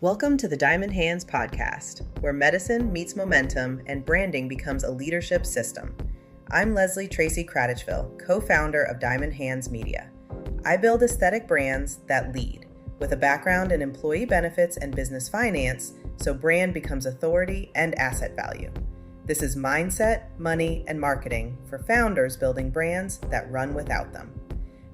Welcome to the Diamond Hands podcast, where medicine meets momentum and branding becomes a leadership system. I'm Tracey, co-founder of Diamond Hands Media. I build aesthetic brands that lead, with a background in employee benefits and business finance, so brand becomes authority and asset value. This is mindset, money, and marketing for founders building brands that run without them.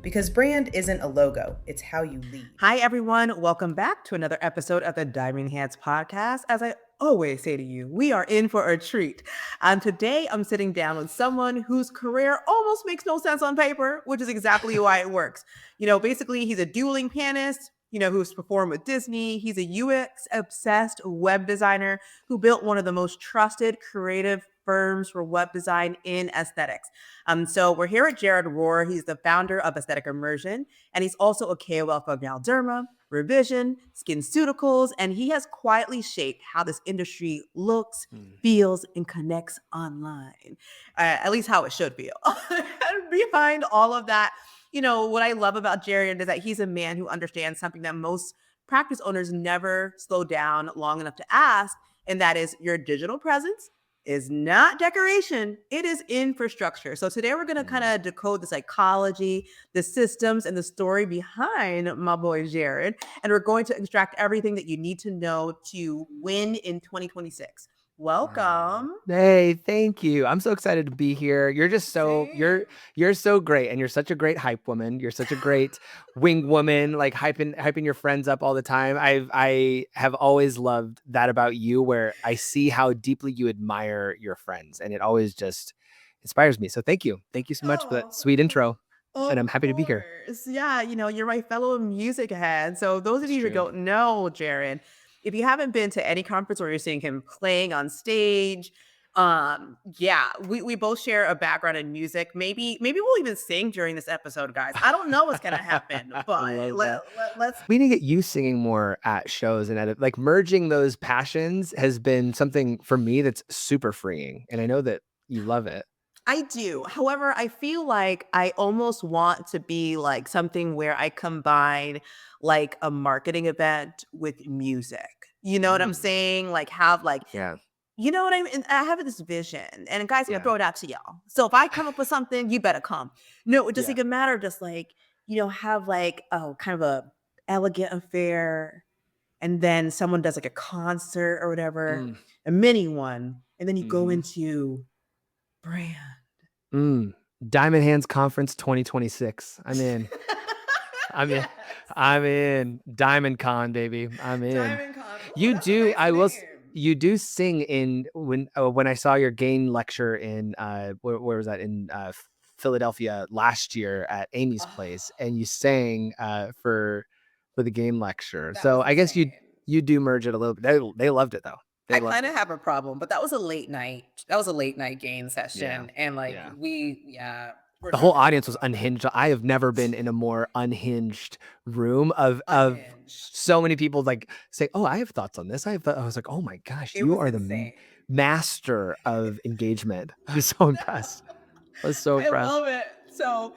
Because brand isn't a logo, it's how you lead. Hi, everyone. Welcome back to another episode of the Diamond Hands podcast. As I always say to you, we are in for a treat. And today I'm sitting down with someone whose career almost makes no sense on paper, which is exactly why it works. Basically, he's a dueling pianist, who's performed with Disney. He's a UX-obsessed web designer who built one of the most trusted creative firms for web design in aesthetics. So we're here at Jared Rohrer. He's the founder of Aesthetic Immersion, and he's also a KOL for Galderma, Revision, SkinCeuticals, and he has quietly shaped how this industry looks, feels, and connects online. At least how it should feel. And behind all of that, what I love about Jared is that he's a man who understands something that most practice owners never slow down long enough to ask, and that is your digital presence is not decoration, it is infrastructure. So today we're going to kind of decode the psychology, the systems, and the story behind my boy Jared. And we're going to extract everything that you need to know to win in 2026. Welcome. Hey, thank you. I'm so excited to be here. You're just you're so great, and you're such a great hype woman. You're such a great wing woman, like hyping your friends up all the time. I have always loved that about you, where I see how deeply you admire your friends, and it always just inspires me. So thank you so much for that sweet intro, and I'm happy to be here. Yeah, you're my fellow music head. So those of you who don't know Jared, if you haven't been to any conference where you're seeing him playing on stage, we both share a background in music. Maybe we'll even sing during this episode, guys. I don't know what's gonna happen, but let's. We need to get you singing more at shows, and like merging those passions has been something for me that's super freeing, and I know that you love it. I do. However, I feel like I almost want to be like something where I combine like a marketing event with music. You know what I'm saying? Like have like, you know what I mean? I have this vision, and guys, I'm gonna throw it out to y'all. So if I come up with something, you better come. No, it doesn't even matter. Just like, have like kind of a elegant affair, and then someone does like a concert or whatever, a mini one, and then you go into brand. Diamond Hands Conference 2026. I'm in. I'm in. Diamond Con, baby. I'm in. Diamond Con. You do sing in when I saw your gain lecture in where was that, in Philadelphia last year at Amy's place, and you sang for the game lecture. So I guess you do merge it a little bit. They loved it though. I kind of have a problem, but that was a late night. That was a late night game session, and the whole audience was unhinged. I have never been in a more unhinged room of so many people like say, "Oh, I have thoughts on this." I was like, "Oh my gosh, you are the master of engagement." I was so impressed. I was so impressed. I love it. So,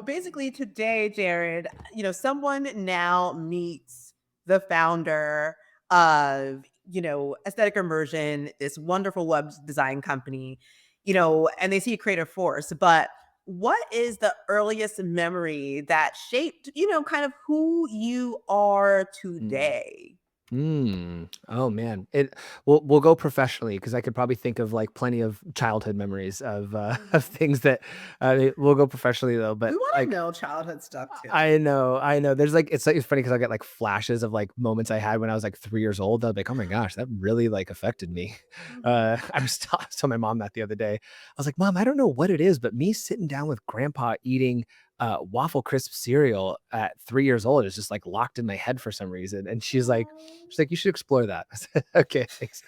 basically today, Jared, someone now meets the founder of Aesthetic Immersion, this wonderful web design company, and they see a creative force. But what is the earliest memory that shaped, kind of who you are today? Oh man, we'll go professionally, because I could probably think of like plenty of childhood memories of things that we'll go professionally though. But we want like, to know childhood stuff too. I know. There's like it's funny because I get like flashes of like moments I had when I was like 3 years old. I'll be like, oh my gosh, that really like affected me. I was telling my mom that the other day. I was like, Mom, I don't know what it is, but me sitting down with Grandpa eating waffle crisp cereal at 3 years old is just like locked in my head for some reason. And she's like, you should explore that. I said, okay, thanks.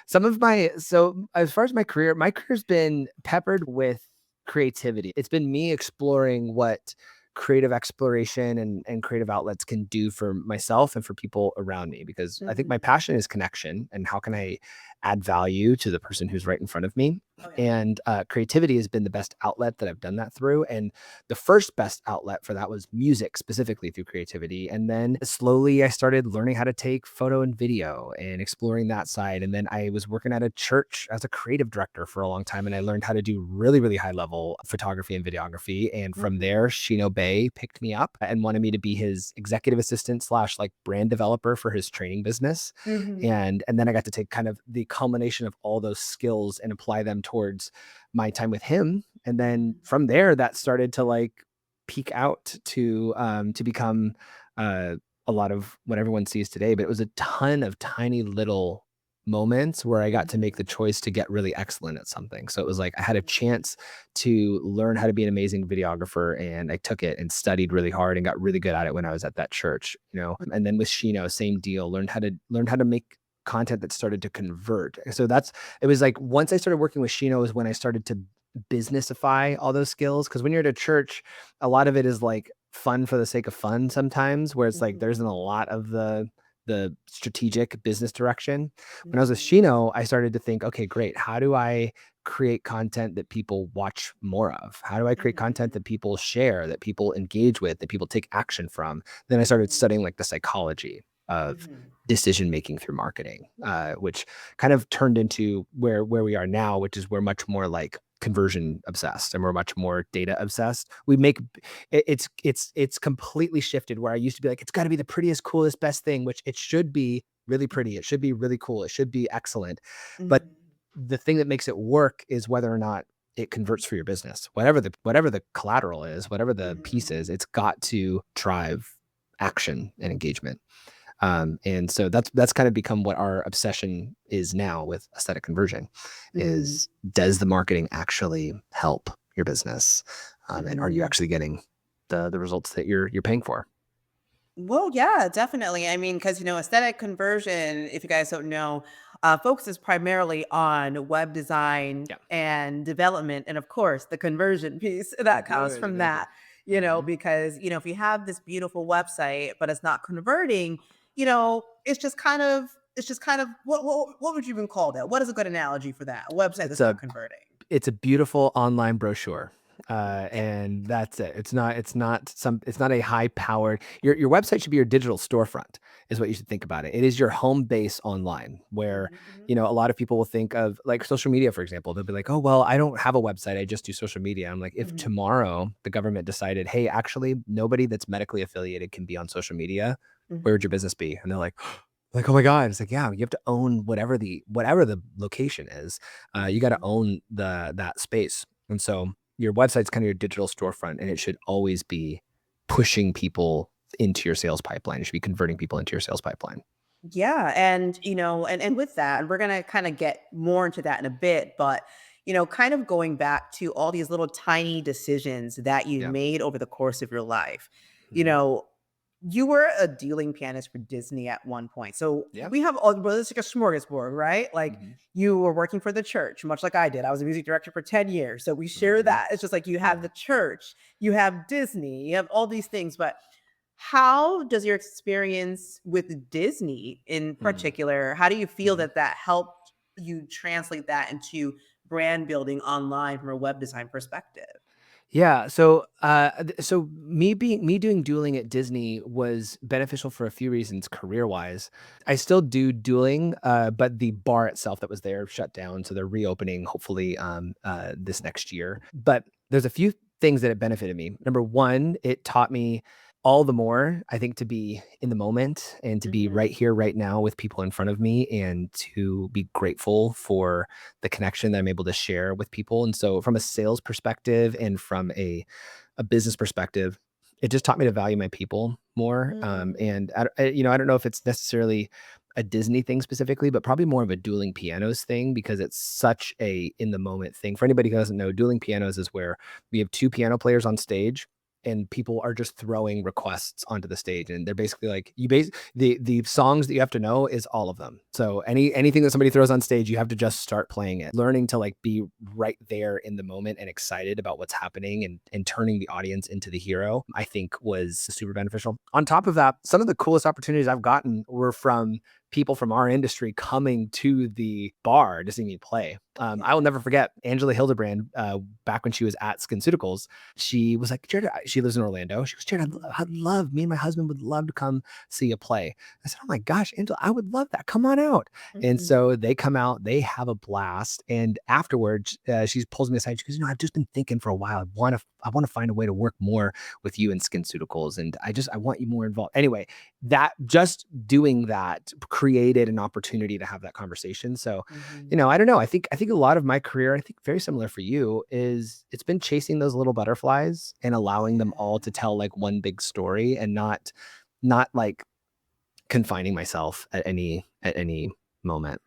So as far as my career's been peppered with creativity. It's been me exploring what creative exploration and creative outlets can do for myself and for people around me, because I think my passion is connection, and how can I add value to the person who's right in front of me. And creativity has been the best outlet that I've done that through. And the first best outlet for that was music, specifically through creativity. And then slowly I started learning how to take photo and video and exploring that side. And then I was working at a church as a creative director for a long time. And I learned how to do really, really high level photography and videography. And from there, Shino Bay picked me up and wanted me to be his executive assistant / like brand developer for his training business. And then I got to take kind of the culmination of all those skills and apply them towards my time with him. And then from there, that started to like peak out to become a lot of what everyone sees today. But it was a ton of tiny little moments where I got to make the choice to get really excellent at something. So it was like I had a chance to learn how to be an amazing videographer, and I took it and studied really hard and got really good at it when I was at that church, And then with Shino, same deal, learned how to make content that started to convert. So it was like once I started working with Shino is when I started to businessify all those skills. Because when you're at a church, a lot of it is like fun for the sake of fun sometimes, where it's like there isn't a lot of the strategic business direction. When I was with Shino, I started to think, okay, great. How do I create content that people watch more of? How do I create content that people share, that people engage with, that people take action from? Then I started studying like the psychology of decision making through marketing, which kind of turned into where we are now, which is we're much more like conversion obsessed and we're much more data obsessed. We make it's completely shifted where I used to be like, it's got to be the prettiest, coolest, best thing, which it should be really pretty. It should be really cool. It should be excellent. But the thing that makes it work is whether or not it converts for your business. Whatever the collateral is, whatever the piece is, it's got to drive action and engagement. And so that's kind of become what our obsession is now with aesthetic conversion is, does the marketing actually help your business? And are you actually getting the results that you're paying for? Well, yeah, definitely. I mean, because, aesthetic conversion, if you guys don't know, focuses primarily on web design and development. And of course, the conversion piece that comes from that, because, if you have this beautiful website, but it's not converting, it's just kind of what would you even call that? What is a good analogy for that? A website that's not converting. It's a beautiful online brochure. And that's it. It's not a high powered, your website should be your digital storefront is what you should think about it. It is your home base online where, a lot of people will think of like social media, for example. They'll be like, oh, well, I don't have a website. I just do social media. I'm like, if tomorrow the government decided, hey, actually nobody that's medically affiliated can be on social media, where would your business be? And they're like, oh my God. It's like, yeah, you have to own whatever the location is. You got to own that space. And so your website's kind of your digital storefront, and it should always be pushing people into your sales pipeline. It should be converting people into your sales pipeline. Yeah. And, and with that, and we're going to kind of get more into that in a bit, but, kind of going back to all these little tiny decisions that you've made over the course of your life, you were a dueling pianist for Disney at one point. So we have it's like a smorgasbord, right? Like you were working for the church, much like I did. I was a music director for 10 years. So we share that. It's just like you have the church, you have Disney, you have all these things. But how does your experience with Disney in particular, how do you feel that helped you translate that into brand building online from a web design perspective? Yeah. So, me doing dueling at Disney was beneficial for a few reasons career wise. I still do dueling, but the bar itself that was there shut down. So they're reopening hopefully, this next year. But there's a few things that it benefited me. Number one, it taught me all the more, I think, to be in the moment and to be right here, right now with people in front of me and to be grateful for the connection that I'm able to share with people. And so from a sales perspective and from a business perspective, it just taught me to value my people more. And I don't know if it's necessarily a Disney thing specifically, but probably more of a dueling pianos thing because it's such a in the moment thing. For anybody who doesn't know, dueling pianos is where we have two piano players on stage and people are just throwing requests onto the stage, and they're basically like the songs that you have to know is all of them. So anything that somebody throws on stage, you have to just start playing it. Learning to like be right there in the moment and excited about what's happening and turning the audience into the hero, I think was super beneficial. On top of that, some of the coolest opportunities I've gotten were from people from our industry coming to the bar to see me play. I will never forget Angela Hildebrand, back when she was at SkinCeuticals. She was like, Jared, she lives in Orlando. She goes, Jared, I'd love, me and my husband would love to come see you play. I said, oh my gosh, Angela, I would love that. Come on out. And so they come out, they have a blast. And afterwards, she pulls me aside. She goes, I've just been thinking for a while. I want to find a way to work more with you in SkinCeuticals. And I want you more involved. Anyway, that just doing that created an opportunity to have that conversation. So, I don't know. I think a lot of my career, I think very similar for you, is it's been chasing those little butterflies and allowing them all to tell like one big story, and not like confining myself at any moment.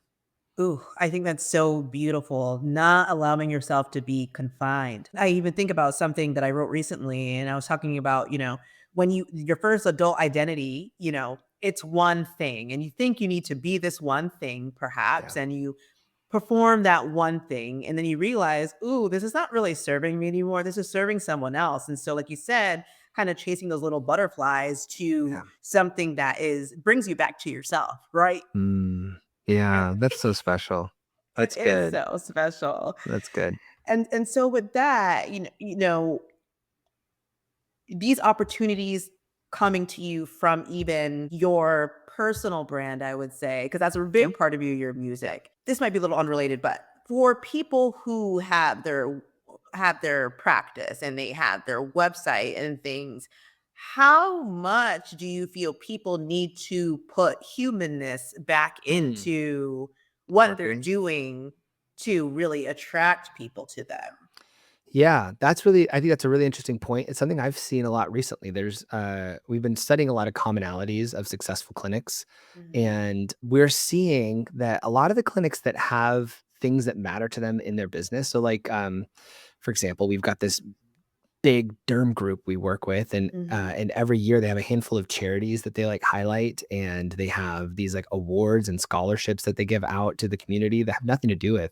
Ooh, I think that's so beautiful, not allowing yourself to be confined. I even think about something that I wrote recently, and I was talking about, when your first adult identity, it's one thing, and you think you need to be this one thing, perhaps, Yeah. and you perform that one thing, and then you realize, ooh, this is not really serving me anymore. This is serving someone else. And so, like you said, kind of chasing those little butterflies to Yeah. something that brings you back to yourself, right? Yeah. That's so special. That's It is good. so special. That's good. And so with that, these opportunities coming to you from even your personal brand, I would say, because that's a big part of your music. This might be a little unrelated, but for people who have their practice and they have their website and things, how much do you feel people need to put humanness back into what they're Marketing. doing to really attract people to them? Yeah, I think that's a really interesting point. It's something I've seen a lot recently. We've been studying a lot of commonalities of successful clinics, and we're seeing that a lot of the clinics that have things that matter to them in their business. So like, for example, we've got this big derm group we work with, and every year they have a handful of charities that they like highlight, and they have these like awards and scholarships that they give out to the community that have nothing to do with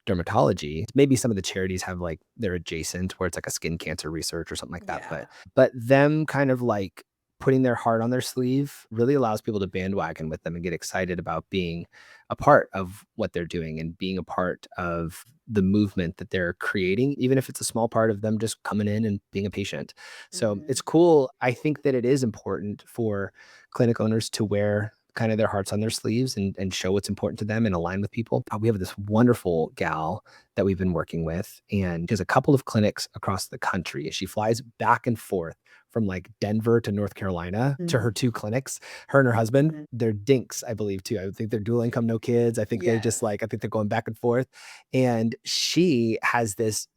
dermatology. Maybe some of the charities have like they're adjacent, where it's like a skin cancer research or something like that. But them kind of like putting their heart on their sleeve really allows people to bandwagon with them and get excited about being a part of what they're doing and being a part of the movement that they're creating, even if it's a small part of them just coming in and being a patient. So it's cool. I think that it is important for clinic owners to wear kind of their hearts on their sleeves and show what's important to them and align with people. We have this wonderful gal that we've been working with, and she has a couple of clinics across the country. She flies back and forth from like Denver to North Carolina to her two clinics. Her and her husband, they're dinks, I believe, too. I think they're dual income, no kids. I think I think they're going back and forth. And she has this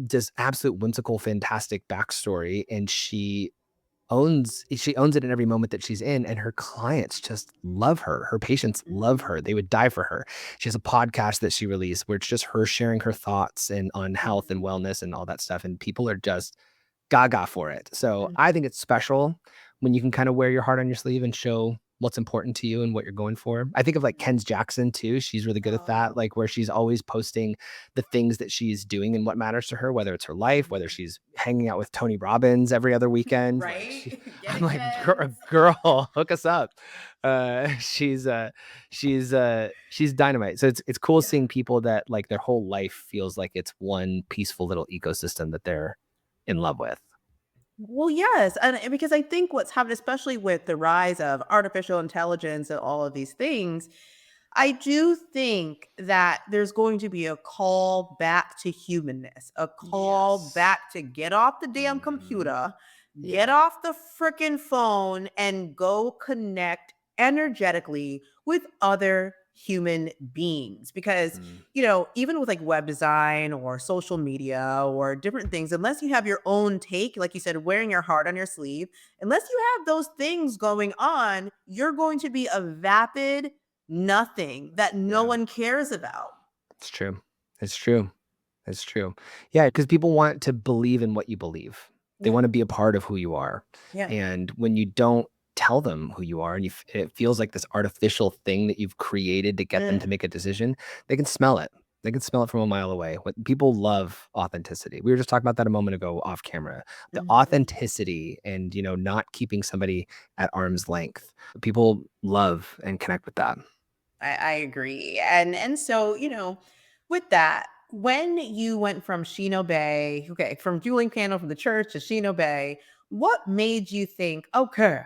just absolute whimsical, fantastic backstory. And she owns it in every moment that she's in, and her clients just love her. Her patients love her. They would die for her. She has a podcast that she released where it's just her sharing her thoughts and on health and wellness and all that stuff, and people are just gaga for it. So I think it's special when you can kind of wear your heart on your sleeve and show what's important to you and what you're going for. I think of like Ken's Jackson too. She's really good at that, like where she's always posting the things that she's doing and what matters to her, whether it's her life, whether she's hanging out with Tony Robbins every other weekend. Right? I'm like, girl, hook us up. She's dynamite. So it's cool seeing people that like their whole life feels like it's one peaceful little ecosystem that they're in love with. Well, yes. And because I think what's happened, especially with the rise of artificial intelligence and all of these things, I do think that there's going to be a call back to humanness, a call back to get off the damn computer, get off the freaking phone, and go connect energetically with other human beings. Because, even with like web design or social media or different things, unless you have your own take, like you said, wearing your heart on your sleeve, unless you have those things going on, you're going to be a vapid nothing that no one cares about. It's true. It's true. It's true. Yeah, because people want to believe in what you believe. They want to be a part of who you are. Yeah. And when you don't tell them who you are, and it feels like this artificial thing that you've created to get them to make a decision, they can smell it. They can smell it from a mile away. What people love authenticity. We were just talking about that a moment ago off camera. The Mhm. authenticity and, not keeping somebody at arm's length. People love and connect with that. I agree. And so, with that, when you went from Shino Bay, okay, from dueling piano from the church to Shino Bay, what made you think, okay,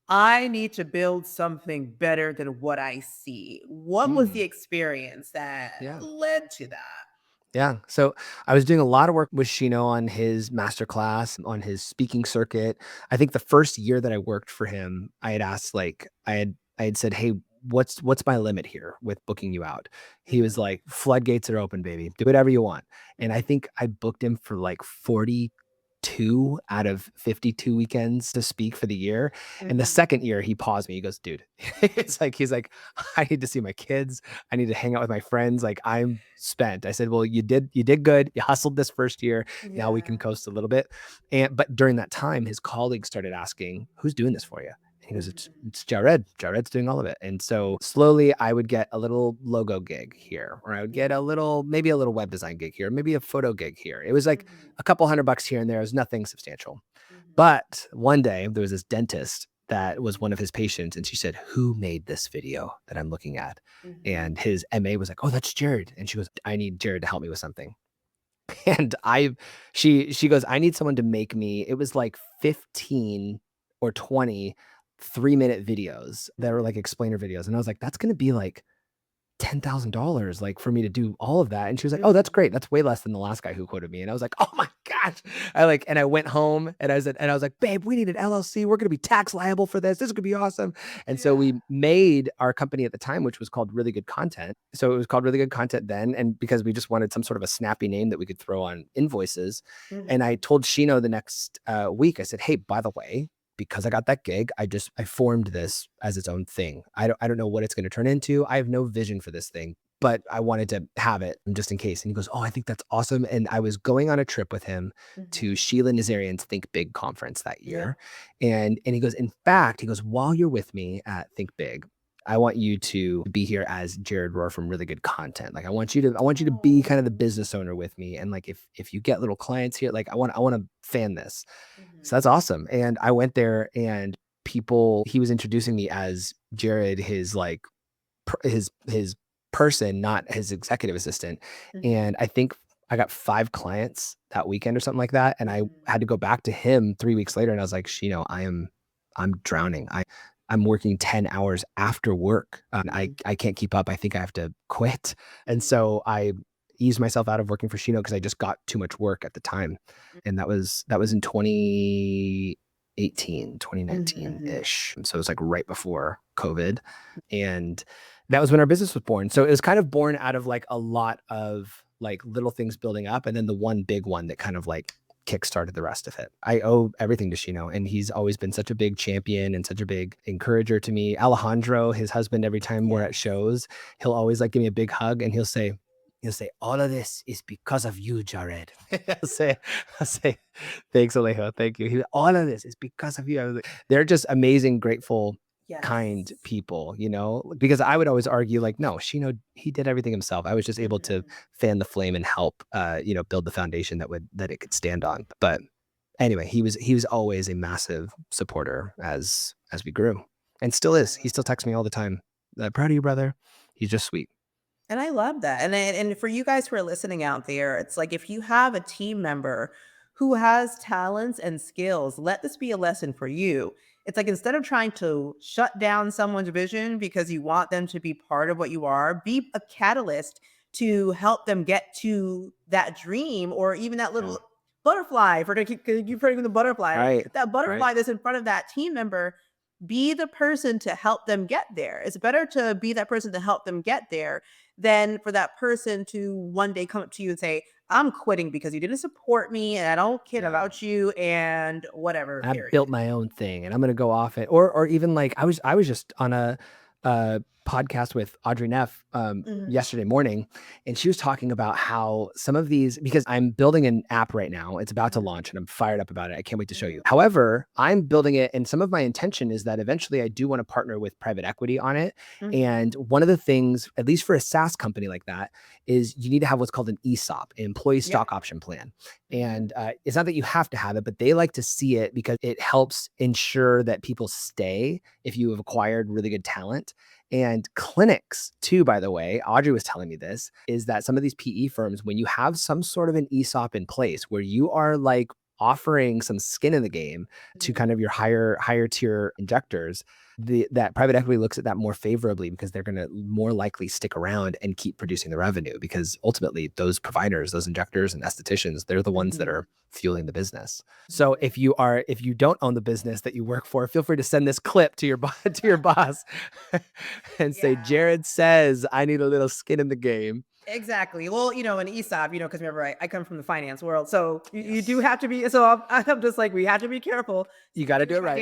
I need to build something better than what I see? What was the Mm, experience that yeah. led to that? Yeah. So I was doing a lot of work with Shino on his masterclass, on his speaking circuit. I think the first year that I worked for him, I had asked, like, I had said, "Hey, what's my limit here with booking you out?" He was Mhm, like, "Floodgates are open, baby. Do whatever you want." And I mhm, think I booked him for like 42 out of 52 weekends to speak for the year. And the mhm. second year he paused me. He goes, "Dude," he's like, "I need to see my kids. I need to hang out with my friends. Like, I'm spent." I said, "Well, you did good. You hustled this first year. Now we can Yeah. coast a little bit." But during that time, his colleagues started asking, "Who's doing this for you?" And he goes, Mhm, "It's Jared. Jared's doing all of it." And mhm, so slowly I would get a little logo gig here, or I would get mhm, maybe a little web design gig here, maybe a photo gig here. It was like mhm, a couple $100 here and there. It was nothing substantial. mhm, But one day there was this dentist that was one of his patients, and she said, "Who made this video that I'm looking at?" mhm, And his MA was like, "Oh, that's Jared." And she goes, "I need Jared to help me with something." And she goes, "I need someone to make me," it was like 15 or 20 3-minute videos that were like mhm. explainer videos. And I was like, "That's going to be like $10,000, like, for me to do all of that." And she was like, "Oh, that's Mhm. great. That's way less than the last guy who quoted me." And I was like, "Oh my gosh." I went home and I was like, "Babe, we need an LLC. We're going to be tax liable for this. This is going to be awesome." And so Yeah. we made our company at the time, which was called Really Good Content. So it was called Really Good Content then. And because we just wanted some sort of a snappy name that we could throw on invoices. And I Mhm. told Shino the next week, I said, "Hey, by the way, because I got that gig, I formed this as its own thing. I don't know what it's going to turn into. I have no vision for this thing, but I wanted to have it just in case." And he goes, "Oh, I think that's awesome." And I was going on a trip with him to Mhm. Sheila Nazarian's Think Big conference that Yep. year. And he goes, "In fact," he goes, "while you're with me at Think Big, I want you to be here as Jared Rohrer from Really Good Content. Like, I want you to be kind of the Oh. business owner with me. And like, if you get little clients here, like, I want to fan this." So Mhm. that's awesome. And I went there, and he was introducing me as Jared, his like his person, not his executive assistant. Mhm. And I think I got 5 clients that weekend or something like that. And I Mhm. had to go back to him 3 weeks later, and I was like, I'm drowning. I'm working 10 hours after work. Mhm. I can't keep up. I think I have to quit." And Mhm. so I eased myself out of working for Shino because I just got too much work at the time. And that was in 2018, Mhm. Mhm. 2019-ish. So it was like right before COVID. And that was when our business was born. So it was kind of born out of like a lot of like little things building up. And then the one big one that kind of like kickstarted the rest of it. I owe everything to Shino, and he's always been such a big champion and such a big encourager to me. Alejandro, his husband, every time we're at Yes. shows, he'll always like give me a big hug, and he'll say, "All of this is because of you, Jared." I'll say, "Thanks, Alejo. Thank you." "All of this is because of you." I was like, they're just amazing, grateful, kind Yes. people, because I would always argue like, no, Shino, he did everything himself. I was just able to Mhm. fan the flame and help, build the foundation that it could stand on. But anyway, he was always a massive supporter as we grew, and still I is. He love still that. texts me all the time. "Proud of you, brother." He's just sweet. And I love that. And for you guys who are listening out there, it's like if you have a team member who has talents and skills, let this be a lesson for you. It's like instead of trying to shut down someone's vision because you want them to be part of what you are, be a catalyst to help them get to that dream or even that Yeah. little butterfly for you've heard of the butterfly, right? Right. That Right. butterfly that's in front of that team member, be the person to help them get there. It's better to be that person to help them get there than for that person to one day come up to you and say, "I'm quitting because you didn't support me and I don't care Yeah. about you and whatever, I built period." my own thing, and I'm gonna go off it. Or even like I was just on a podcast with Audrey Neff Mhm. yesterday morning, and she was talking about how some of these, because I'm building an app right now, it's about to launch and I'm fired up about it. I can't wait to show you. However, I'm building it, and some of my intention is that eventually I do want to partner with private equity on it. Mhm. And one of the things, at least for a SaaS company like that, is you need to have what's called an ESOP, employee stock option plan. And it's not that you have to have it, but they like to see it because it helps ensure that people stay if you have acquired really good talent. And clinics too, by the way, Audrey was telling me this, is that some of these PE firms, when you have some sort of an ESOP in place where you are like offering some skin in the game to kind of your higher tier injectors, that private equity looks at that more favorably because they're going to more likely stick around and keep producing the revenue, because ultimately those providers, those injectors and estheticians, they're the ones that are fueling the business. So if you don't own the business that you work for, feel free to send this clip to your boss and say, Jared says I need a little skin in the game. Exactly. Well, an ESOP, because remember, I come from the finance world. So you do have to be, so I'm just like, we have to be careful. You got to do it right.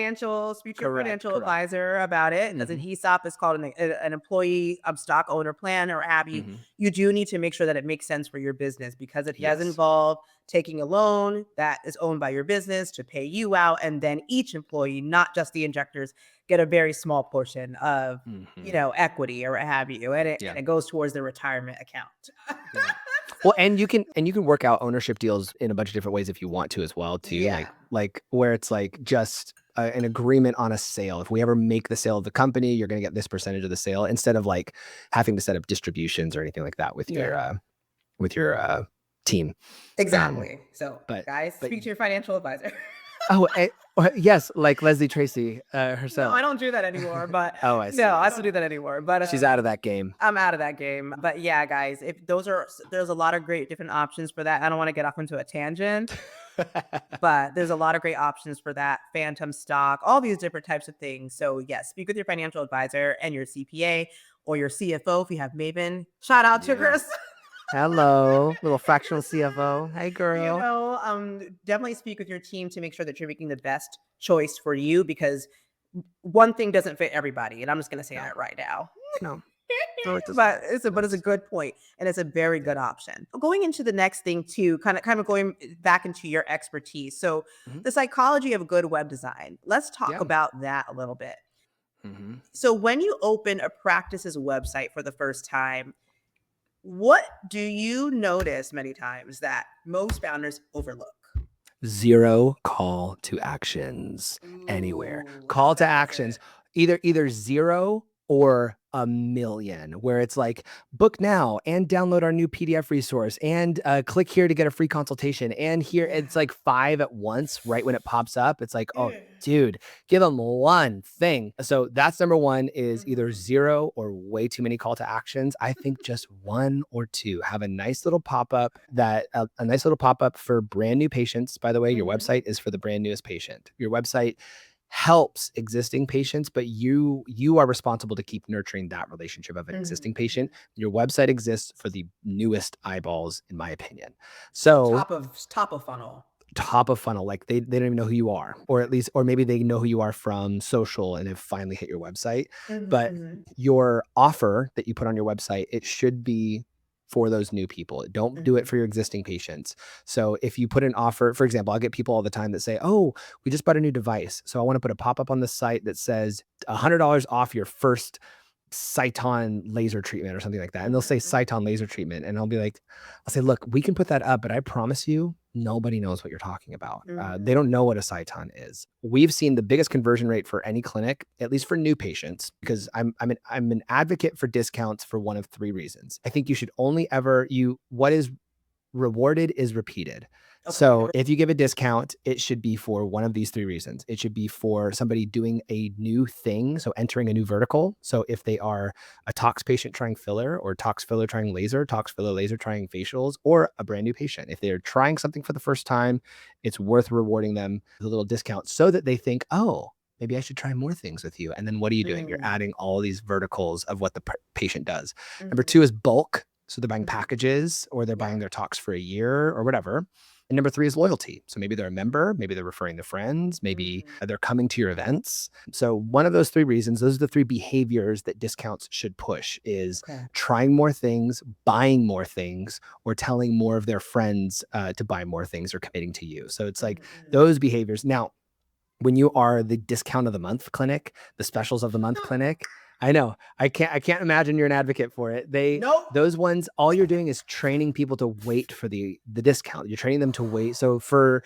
Speak to your financial Correct. advisor about it. As an ESOP is called an employee stock owner plan, or ABI. You do need to make sure that it makes sense for your business, because it does involve taking a loan that is owned by your business to pay you out. And then each employee, not just the injectors, get a very small portion of, equity or what have you. And it goes towards the retirement account. Well, and you can work out ownership deals in a bunch of different ways if you want to as well too. Yeah. Like where it's like just an agreement on a sale. If we ever make the sale of the company, you're going to get this percentage of the sale, instead of like having to set up distributions or anything like that with your team. Exactly. So but speak to your financial advisor. Yes, like Leslie Tracey herself. No, I don't do that anymore. But I see. No, I don't do that anymore. But she's out of that game. I'm out of that game. But yeah, guys, there's a lot of great different options for that. I don't want to get off into a tangent, but there's a lot of great options for that. Phantom stock, all these different types of things. So yes, speak with your financial advisor and your CPA or your CFO if you have Maven. Shout out to Chris. Hello, little fractional CFO. Hey, girl. Definitely speak with your team to make sure that you're making the best choice for you, because one thing doesn't fit everybody. And I'm just going to say that right now. No. But it's a good point, and it's a very good option. Going into the next thing too, kind of going back into your expertise. So the psychology of good web design. Let's talk about that a little bit. So when you open a practice's website for the first time, what do you notice many times that most founders overlook? Zero call to actions anywhere. Call to actions, either zero or a million, where it's like book now and download our new PDF resource and click here to get a free consultation. And here it's like 5 at once, right when it pops up. It's like, oh, dude, give them one thing. So that's number one, is either zero or way too many call to actions. I think just 1 or 2. Have a nice little pop-up a nice little pop-up for brand new patients. By the way, your website is for the brand newest patient. Your website helps existing patients, but you are responsible to keep nurturing that relationship of an existing patient. Your website exists for the newest eyeballs, in my opinion. So top of funnel. Like they don't even know who you are, or maybe they know who you are from social and have finally hit your website. But your offer that you put on your website, it should be for those new people. Don't do it for your existing patients. So if you put an offer, for example, I'll get people all the time that say, oh, we just bought a new device, so I want to put a pop-up on the site that says $100 off your first Cyton laser treatment or something like that. And they'll say Cyton laser treatment. And I'll say, look, we can put that up, but I promise you, nobody knows what you're talking about. They don't know what a Cyton is. We've seen the biggest conversion rate for any clinic, at least for new patients, because I'm an advocate for discounts for one of 3 reasons. I think you should only what is rewarded is repeated. Okay. So if you give a discount, it should be for one of these 3 reasons. It should be for somebody doing a new thing, so entering a new vertical. So if they are a tox patient trying filler, or tox filler trying laser, tox filler laser trying facials, or a brand new patient. If they're trying something for the first time, it's worth rewarding them with a little discount so that they think, oh, maybe I should try more things with you. And then what are you doing? You're adding all these verticals of what the patient does. Number 2 is bulk. So they're buying packages, or they're buying their tox for a year or whatever. And number three is loyalty. So maybe they're a member, maybe they're referring their friends, maybe they're coming to your events. So one of those three reasons, those are the three behaviors that discounts should push is trying more things, buying more things, or telling more of their friends to buy more things or committing to you. So it's like those behaviors. Now, when you are the discount of the month clinic, the specials of the month clinic, I know I can't imagine you're an advocate for it. Those ones, all you're doing is training people to wait for the discount. You're training them to wait. So for,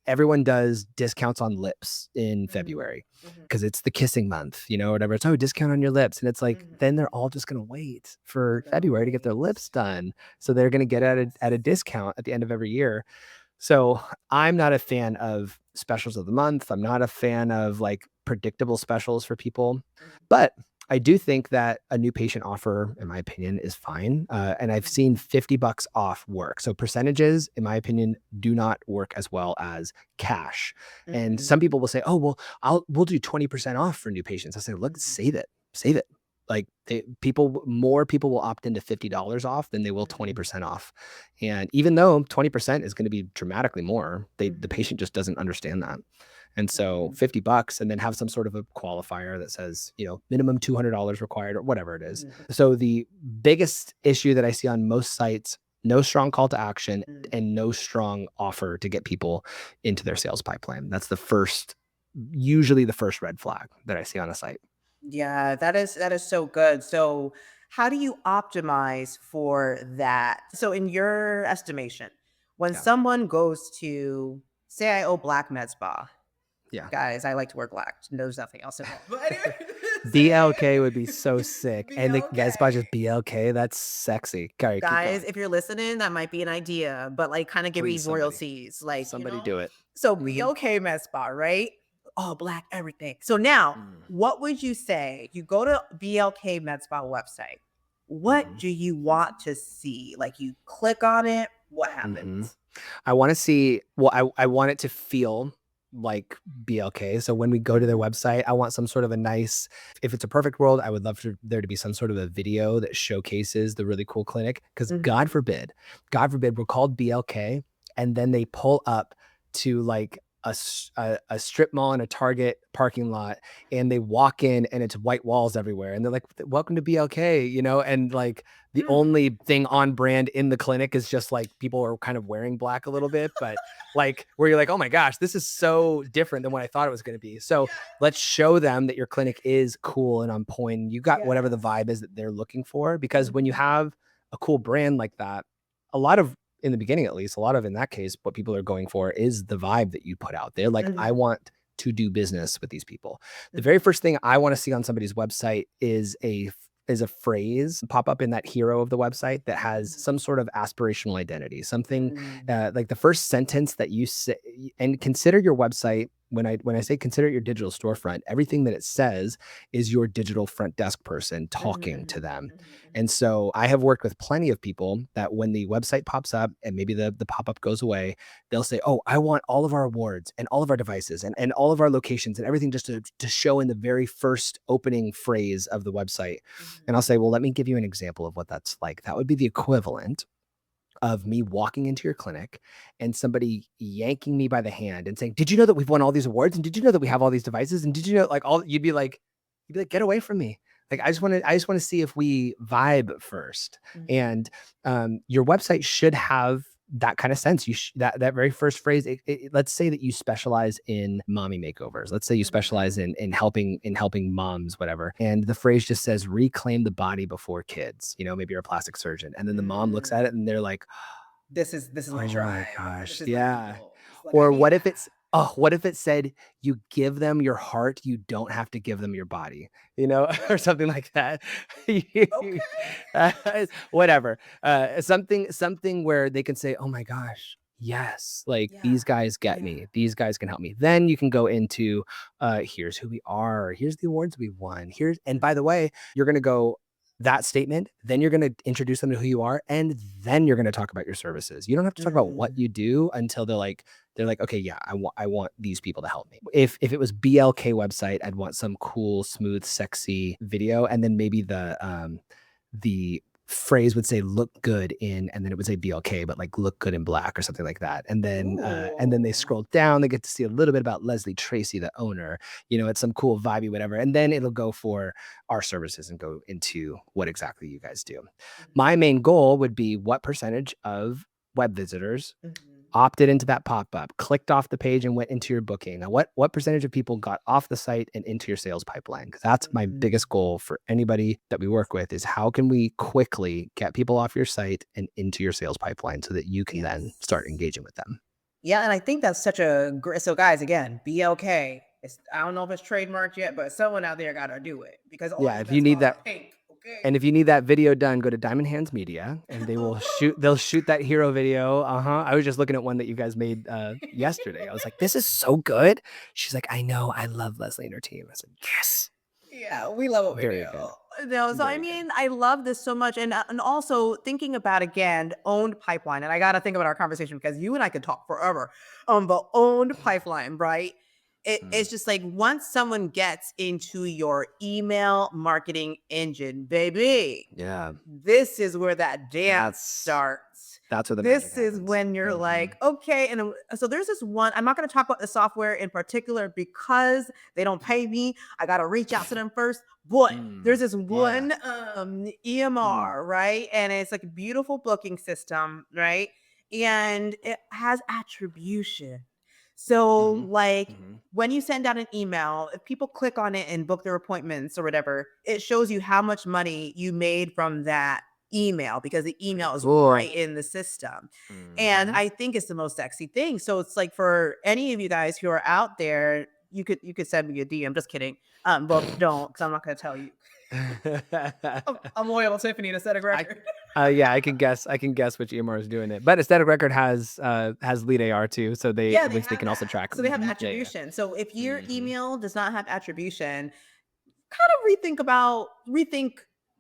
everyone does discounts on lips in February because it's the kissing month, whatever. It's, discount on your lips. And it's like, then they're all just going to wait for February to get their lips done. So they're going to get at a discount at the end of every year. So I'm not a fan of specials of the month. I'm not a fan of like predictable specials for people, but I do think that a new patient offer, in my opinion, is fine. And I've seen $50 off work. So percentages, in my opinion, do not work as well as cash. And some people will say, oh, well, we'll do 20% off for new patients. I say, look, save it. Like more people will opt into $50 off than they will 20% off. And even though 20% is going to be dramatically more, the patient just doesn't understand that. And so $50 and then have some sort of a qualifier that says, minimum $200 required or whatever it is. So the biggest issue that I see on most sites, no strong call to action and no strong offer to get people into their sales pipeline. That's usually the first red flag that I see on a site. Yeah, that is so good. So how do you optimize for that? So in your estimation, when someone goes to, say I owe Black Med Spa. Yeah. Guys, I like to wear black. Knows nothing else at all. But anyway, BLK would be so sick. And the Med Spa just BLK. That's sexy. Guys, if you're listening, that might be an idea, but like kind of give me royalties. Like somebody do it. So BLK Med Spa, right? All black, everything. So now, what would you say? You go to BLK Med Spa website. What do you want to see? Like you click on it, what happens? I want to see, I want it to feel like BLK. So when we go to their website, I want some sort of a nice, if it's a perfect world, I would love for there to be some sort of a video that showcases the really cool clinic. Because God forbid, we're called BLK and then they pull up to like a strip mall and a Target parking lot and they walk in and it's white walls everywhere and they're like, welcome to BLK, and like the only thing on brand in the clinic is just like people are kind of wearing black a little bit, but like where you're like, oh my gosh, this is so different than what I thought it was going to be. So let's show them that your clinic is cool and on point and you got whatever the vibe is that they're looking for. Because when you have a cool brand like that, in the beginning, at least, a lot of, in that case, what people are going for is the vibe that you put out there. Like, I want to do business with these people. The very first thing I want to see on somebody's website is a phrase pop up in that hero of the website that has some sort of aspirational identity, something like the first sentence that you say, and consider your website. When I say consider your digital storefront, everything that it says is your digital front desk person talking to them. And so I have worked with plenty of people that when the website pops up and maybe the pop-up goes away, they'll say, oh, I want all of our awards and all of our devices and all of our locations and everything just to show in the very first opening phrase of the website. And I'll say, well, let me give you an example of what that's like. That would be the equivalent of me walking into your clinic and somebody yanking me by the hand and saying, did you know that we've won all these awards? And did you know that we have all these devices? And did you know, like, you'd be like, get away from me. Like, I just want to see if we vibe first. And your website should have that kind of sense. That very first phrase, let's say that you specialize in mommy makeovers. Let's say you specialize in helping moms, whatever. And the phrase just says, reclaim the body before kids. Maybe you're a plastic surgeon. And then the mom looks at it and they're like, this is my drive. Oh my gosh. Yeah. Or what if it said, you give them your heart, you don't have to give them your body, or something like that. Whatever. Something where they can say, oh my gosh, yes, like these guys get me. These guys can help me. Then you can go into, here's who we are. Here's the awards we won. And by the way, you're going to go that statement, then you're going to introduce them to who you are. And then you're going to talk about your services. You don't have to talk about what you do until they're like, okay, yeah, I want these people to help me. If it was BLK website, I'd want some cool, smooth, sexy video. And then maybe the phrase would say look good in, and then it would say BLK, but like look good in black or something like that. And then they scroll down, they get to see a little bit about Leslie Tracey, the owner, it's some cool vibey, whatever. And then it'll go for our services and go into what exactly you guys do. My main goal would be what percentage of web visitors opted into that pop-up, clicked off the page and went into your booking. Now, what percentage of people got off the site and into your sales pipeline? Because that's my biggest goal for anybody that we work with, is how can we quickly get people off your site and into your sales pipeline so that you can then start engaging with them. Yeah, and I think that's such a great. So, guys, again, BLK. I don't know if it's trademarked yet, but someone out there got to do it, because if you need that. Pink. Okay. And if you need that video done, go to Diamond Hands Media, and they'll shoot that hero video. I was just looking at one that you guys made yesterday. I was like, this is so good. She's like, I know, I love Leslie and her team. I said, yes. Yeah, we love what we do. So I mean, I love this so much. And also thinking about, again, owned pipeline. And I got to think about our conversation, because you and I could talk forever on the owned pipeline, right? It's just like, once someone gets into your email marketing engine, baby, this is where that dance starts. That's where the this is when you're like, okay. And so there's this one, I'm not going to talk about the software in particular because they don't pay me. I got to reach out to them first. But there's this one EMR, right? And it's like a beautiful booking system, right? And it has attribution. So when you send out an email, if people click on it and book their appointments or whatever, it shows you how much money you made from that email, because the email is right in the system. And I think it's the most sexy thing. So it's like, for any of you guys who are out there, you could send me a DM. Just kidding. But don't, because I'm not going to tell you. I'm loyal to Tiffany and Aesthetic Record. I can guess which EMR is doing it. But Aesthetic Record has lead AR too, so they can also track. So they have attribution. So if your email does not have attribution, kind of rethink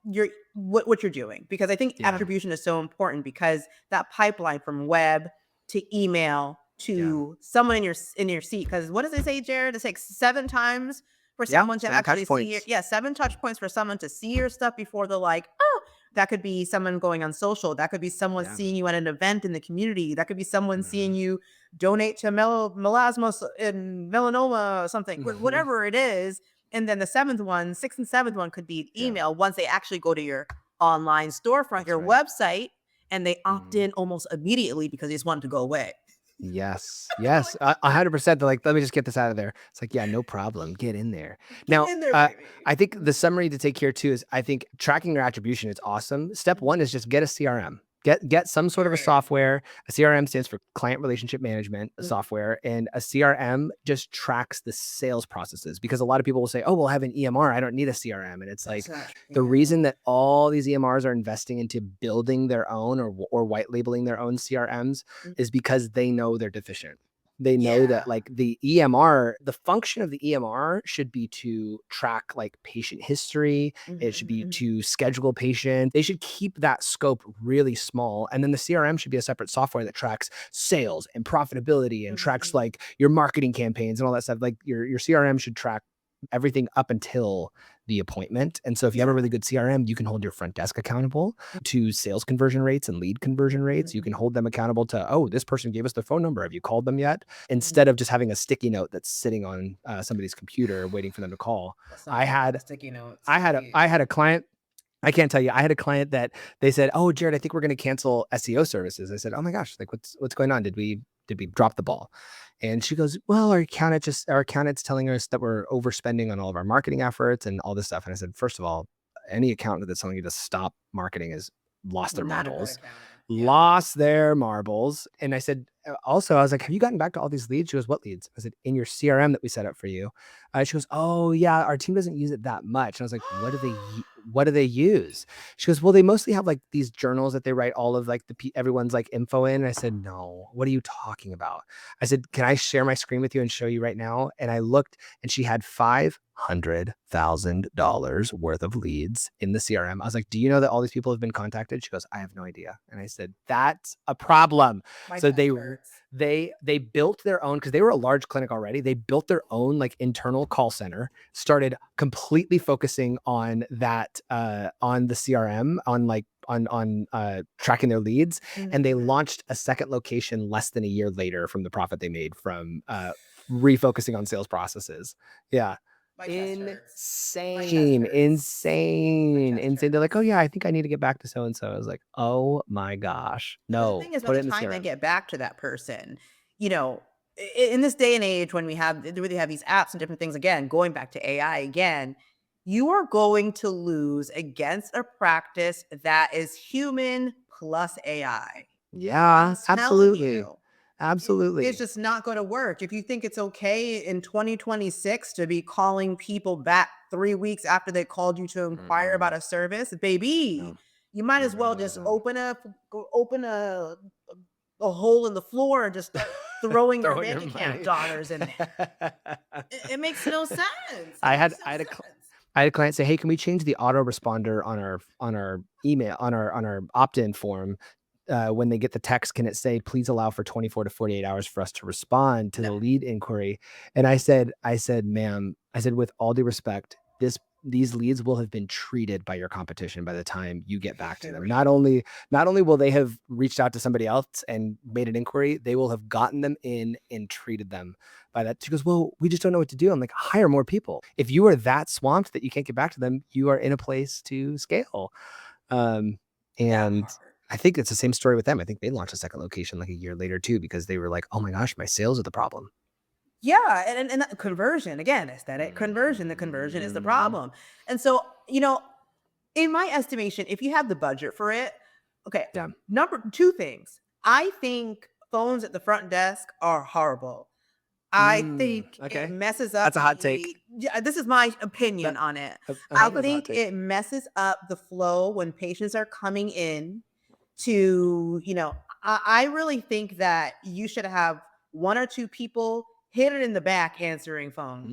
your what you're doing, because I think attribution is so important, because that pipeline from web to email to someone in your seat. Because what does it say, Jared? It's like 7 times for someone to actually see your 7 touch points for someone to see your stuff before they're like, oh, that could be someone going on social. That could be someone seeing you at an event in the community. That could be someone seeing you donate to melasma and melanoma or something, whatever it is. And then the 6th and 7th one could be email, once they actually go to your online storefront, your website, and they opt in almost immediately because they just want it to go away. Yes. 100%. They're like, let me just get this out of there. It's like, yeah, no problem. Get in there. Now, I think the summary to take here too is, I think tracking your attribution is awesome. Step 1 is just get a CRM. Get some sort of a software. A CRM stands for client relationship management software, and a CRM just tracks the sales processes, because a lot of people will say, oh, we'll have an EMR, I don't need a CRM. And it's like, the reason that all these EMRs are investing into building their own or white labeling their own CRMs is because they know they're deficient. They know that like the EMR, the function of the EMR should be to track like patient history. It should be to schedule patients. They should keep that scope really small. And then the CRM should be a separate software that tracks sales and profitability and tracks like your marketing campaigns and all that stuff. Like your CRM should track everything up until the appointment. And so if you have a really good CRM, you can hold your front desk accountable to sales conversion rates and lead conversion rates. You can hold them accountable to, oh, this person gave us their phone number. Have you called them yet? Instead of just having a sticky note that's sitting on somebody's computer waiting for them to call. I had a client. I can't tell you. I had a client that they said, oh, Jared, I think we're going to cancel SEO services. I said, oh my gosh, like what's going on? Did we drop the ball? And she goes, well, our accountant's telling us that we're overspending on all of our marketing efforts and all this stuff. And I said, first of all, any accountant that's telling you to stop marketing has lost their marbles. And I said, also, I was like, have you gotten back to all these leads? She goes, what leads? I said, in your CRM that we set up for you. She goes, oh yeah, our team doesn't use it that much. And I was like, what do they use? She goes, well, they mostly have like these journals that they write all of like everyone's like info in. And I said, no, what are you talking about? I said, can I share my screen with you and show you right now? And I looked, and she had $500,000 worth of leads in the CRM. I was like, do you know that all these people have been contacted? She goes, I have no idea. And I said, that's a problem. So they built their own, because they were a large clinic already. They built their own like internal call center, started completely focusing on that, on the CRM, on like tracking their leads, and they Mhm. launched a second location less than a year later from the profit they made from refocusing on sales processes. Yeah. My chest hurts. My chest Insane, hurts. My insane, chest insane. They're like, hurts. oh yeah, I think I need to get back to so and so. I was like, oh my gosh, And the no, thing is, by put it the in the time they CRM. get back to that person, you know, in this day and age when we really have these apps and different things, again, going back to AI again, you are going to lose against a practice that is human plus AI. I'm Yeah, telling absolutely, you. It's absolutely. just not going to work. If you think it's okay in 2026 to be calling people back 3 weeks after they called you to inquire about Mm-mm. a service, baby, No, you might as well just no. open a hole in the floor and just start throwing your Throwing your bank account money. dollars in there. It makes no sense. It I had makes no I had a sense. I had a client say, "Hey, can we change the autoresponder on our email on our opt-in form? When they get the text, can it say, please allow for 24 to 48 hours for us to respond to No. the lead inquiry?" And I said, ma'am, I said, with all due respect, these leads will have been treated by your competition by the time you get back to them. Period. Not only will they have reached out to somebody else and made an inquiry, they will have gotten them in and treated them by that. She goes, well, we just don't know what to do. I'm like, hire more people. If you are that swamped that you can't get back to them, you are in a place to scale. Um, That and part. I think it's the same story with them. I think they launched a second location like a year later too, because they were like, oh my gosh, my sales are the problem. Yeah, and that conversion, again, aesthetic conversion, the conversion is the Mhm. problem. And so, you know, in my estimation, if you have the budget for it, okay, Yeah. number 2 things. I think phones at the front desk are horrible. I think it Okay. messes up That's a hot take. yeah, this is my opinion That on it. I that's a hot think take. it messes up the flow when patients are coming in to, I really think that you should have 1 or 2 people hidden in the back answering phones.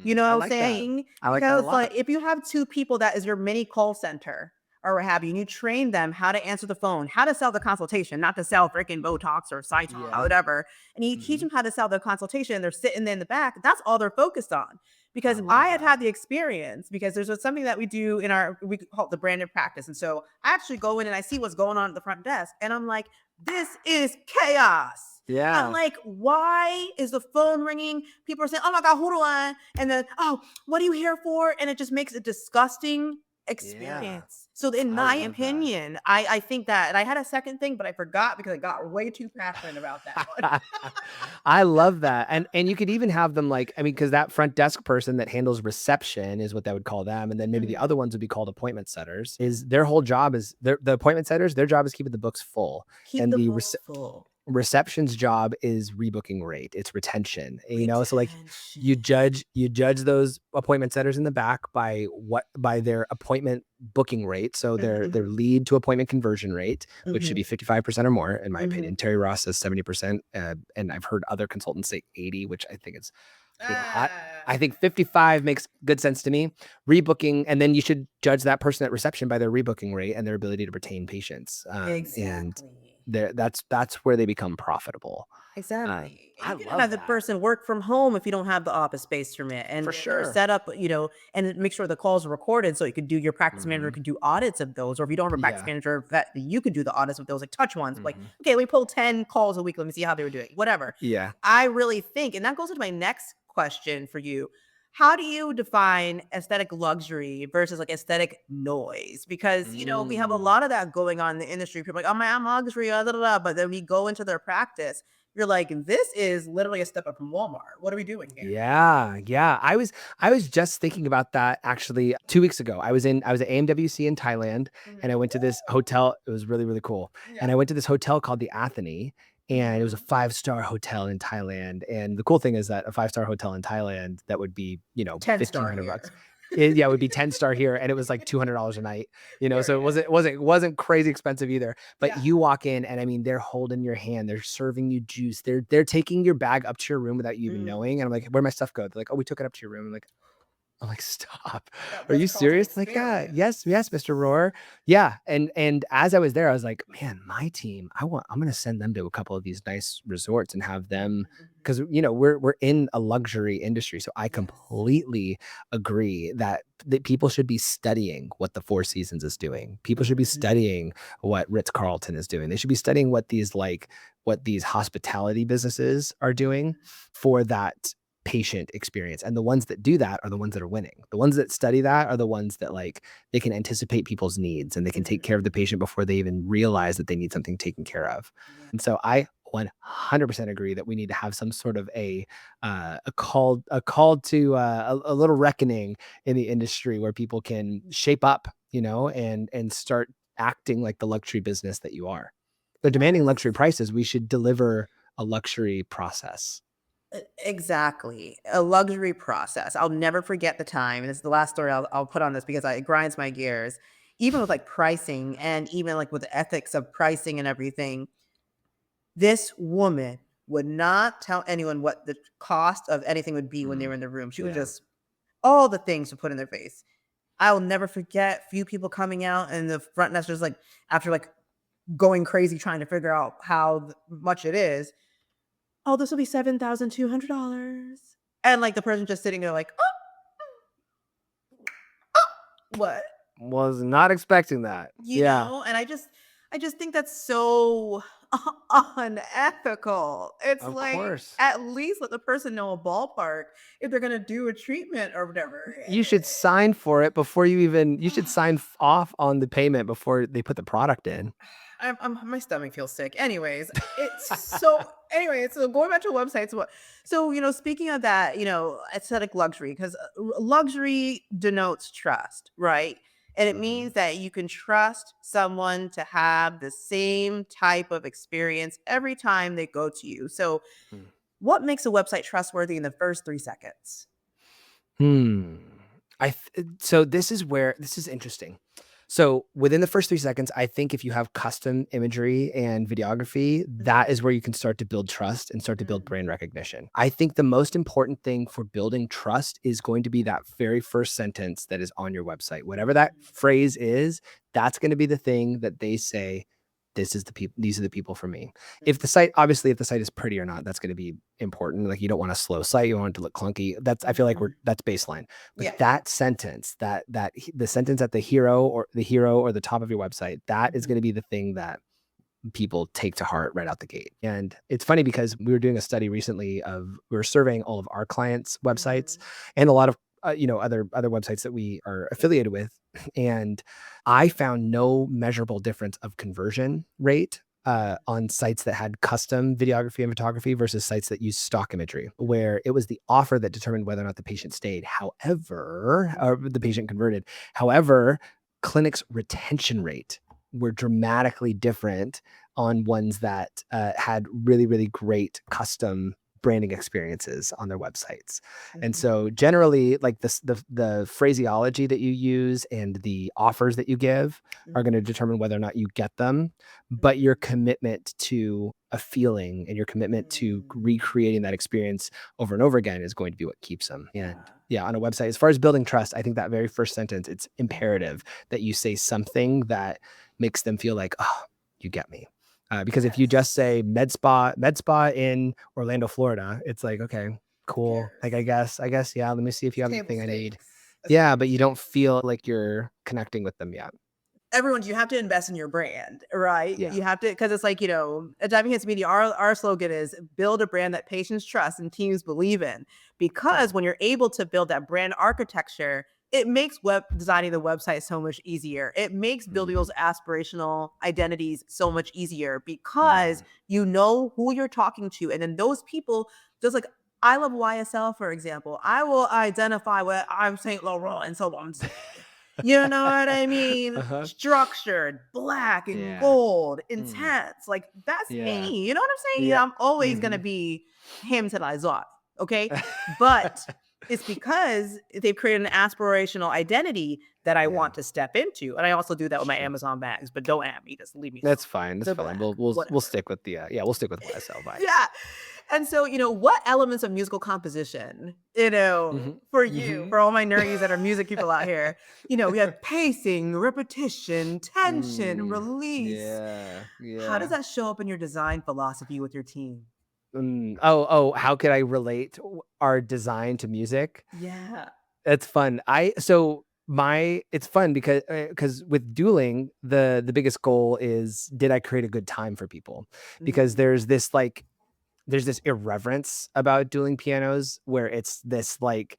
You know what I I'm like that. saying? I like that a Because, lot. like, if you have 2 people that is your mini call center or what have you, and you train them how to answer the phone, how to sell the consultation, not to sell freaking Botox or Cyton or Yeah. whatever, and you teach Mhm. them how to sell the consultation, they're sitting there in the back, that's all they're focused on. I Because love I have that. had the experience because something that we do we call it the branded practice, and so I actually go in and I see what's going on at the front desk, and I'm like, "This is chaos." I'm Yeah. like, "Why is the phone ringing?" People are saying, "Oh my god, hold on," and then, "Oh, what are you here for?" And it just makes a disgusting Yeah. experience. So in I my love that. opinion, I think that, and I had a second thing, but I forgot because I got way too passionate about that one. I love that. And you could even have them like, I mean, because that front desk person that handles reception is what they would call them. And then maybe the Mhm. other ones would be called appointment setters, is their whole job is the appointment setters, their job is keeping the books full. Keep And the the books full. reception's job is rebooking rate, it's retention, you know. So like Retention. you judge those appointment setters in the back by their appointment booking rate, so their Mhm, lead to appointment conversion rate, which should mhm, be 55% or more in my opinion. mhm. Terry Ross says 70%, and I've heard other consultants say 80, which I think hot. Ah. I think 55 makes good sense to me. Rebooking, and then you should judge that person at reception by their rebooking rate and their ability to retain patients. And Exactly. that's where they become profitable. Exactly. And I you can love have the that. person work from home if you don't have the office space permit, For and they're sure. set up, and then make sure the calls are recorded so you could do your practice manager Mhm. could do audits of those. Or if you don't have a practice Yeah. manager, that you could do the audits of those, like touch ones. Like, Mhm. okay, we pull 10 calls a week. Let me see how they were doing. Whatever. Yeah. I really think, and that goes into my next question for you. How do you define aesthetic luxury versus like aesthetic noise? Because we have a Mm. lot of that going on in the industry. People are like, oh my, I'm luxury, da, da, da. But then we go into their practice, you're like, this is literally a step up from Walmart. What are we doing here? Yeah, yeah. I was just thinking about that actually 2 weeks ago. I was at AMWC in Thailand, and I Mhm. went to this hotel. It was really, really cool. Yeah. And I went to this hotel called the Atheny, and it was a Mhm. 5-star hotel in Thailand. And the cool thing is that a 5-star hotel in Thailand that would be, 10-star 1,500 bucks. here. Yeah, it would be 10-star here, and it was like $200 a night, so it Period. wasn't crazy expensive either. But Yeah. you walk in, and I mean, they're holding your hand, they're serving you juice, they're taking your bag up to your room without you even Mhm. knowing. And I'm like, where'd my stuff go? They're like, oh, we took it up to your room. I'm like, I'm like, stop. Are That's you called an serious? Like, yeah, experience. yes, Mr. Rohrer. Yeah. And as I was there, I was like, man, my team, I'm gonna send them to a couple of these nice resorts and have them, because we're in a luxury industry. So I Yes. completely agree that people should be studying what the Four Seasons is doing. People should be studying what Ritz-Carlton is doing. They should be studying what these hospitality businesses are doing for that patient experience. And the ones that do that are the ones that are winning. The ones that study that are the ones that they can anticipate people's needs and they can take care of the patient before they even realize that they need something taken care of. Yeah. And so I 100% agree that we need to have some sort of a call to a little reckoning in the industry where people can shape up, and start acting like the luxury business that you are. They're demanding luxury Yes. prices. We should deliver a luxury process. Exactly. A luxury process. I'll never forget the time, and this is the last story I'll put on this because it grinds my gears. Even with like pricing and even like with the ethics of pricing and everything, this woman would not tell anyone what the cost of anything would be when they were in the room. She would Yeah. just all the things to put in their face. I will never forget few people coming out and the front desk just like after like going crazy trying to figure out how much it is. Oh, this will be $7,200. And like the person just sitting there like, oh, what? Was not expecting that. Yeah. And I just think that's so unethical. It's Of like course. at least let the person know a ballpark if they're gonna do a treatment or whatever. You should sign for it before you should sign off on the payment before they put the product in. My stomach feels sick. Anyways, so going back to websites, speaking of that, aesthetic luxury, because luxury denotes trust, right? And it means that you can trust someone to have the same type of experience every time they go to you. So, Mm. what makes a website trustworthy in the first 3 seconds? Hmm. So this is interesting. So within the first 3 seconds, I think if you have custom imagery and videography, that is where you can start to build trust and start to build brand recognition. I think the most important thing for building trust is going to be that very first sentence that is on your website. Whatever that phrase is, that's going to be the thing that they say, these are the people for me. If the site is pretty or not, that's going to be important. Like you don't want a slow site, you want it to look clunky. I feel like that's baseline. But Yeah. that sentence, the sentence at the hero or the top of your website, that is going to be the thing that people take to heart right out the gate. And it's funny because we were doing a study recently we were surveying all of our clients' websites and a lot of other websites that we are affiliated with, and I found no measurable difference of conversion rate on sites that had custom videography and photography versus sites that use stock imagery, where it was the offer that determined whether or not the patient stayed. However, or the patient converted. However, clinics' retention rate were dramatically different on ones that had really, really great custom branding experiences on their websites. And so generally like the phraseology that you use and the offers that you give are going to determine whether or not you get them, but your commitment to a feeling and your commitment to recreating that experience over and over again is going to be what keeps them. And yeah, on a website, as far as building trust, I think that very first sentence, it's imperative that you say something that makes them feel like, oh, you get me. Because if you just say med spa in Orlando, Florida, it's like, okay, cool. Like, I guess, yeah, let me see if you have the thing I need. Yeah, but you don't feel like you're connecting with them yet. You have to invest in your brand, right? Yeah. You have to, because it's like, at Diving Hands Media, our slogan is build a brand that patients trust and teams believe in. Because when you're able to build that brand architecture, it makes web designing the website so much easier. It makes building those aspirational identities so much easier because you know who you're talking to. And then those people, just like I love YSL, for example, I will identify with I'm St. Laurent and so on. You know what I mean? Structured, black and gold, intense. Like that's me. You know what I'm saying? Yeah. I'm always gonna be him till I zot. Okay. But it's because they've created an aspirational identity that I want to step into. And I also do that with my Amazon bags, but don't at me. Just leave me. That's fine. That's fine. Whatever. We'll stick with the we'll stick with YSL vibes. Yeah. And so, what elements of musical composition, Mhm. for you, Mhm. for all my nerds that are music people out here, we have pacing, repetition, tension, release. Yeah, How does yeah. that show up in your design philosophy with your team? How could I relate our design to music? Yeah. That's fun. It's fun because with dueling, the biggest goal is, did I create a good time for people? Because Mm. there's this irreverence about dueling pianos where it's this like,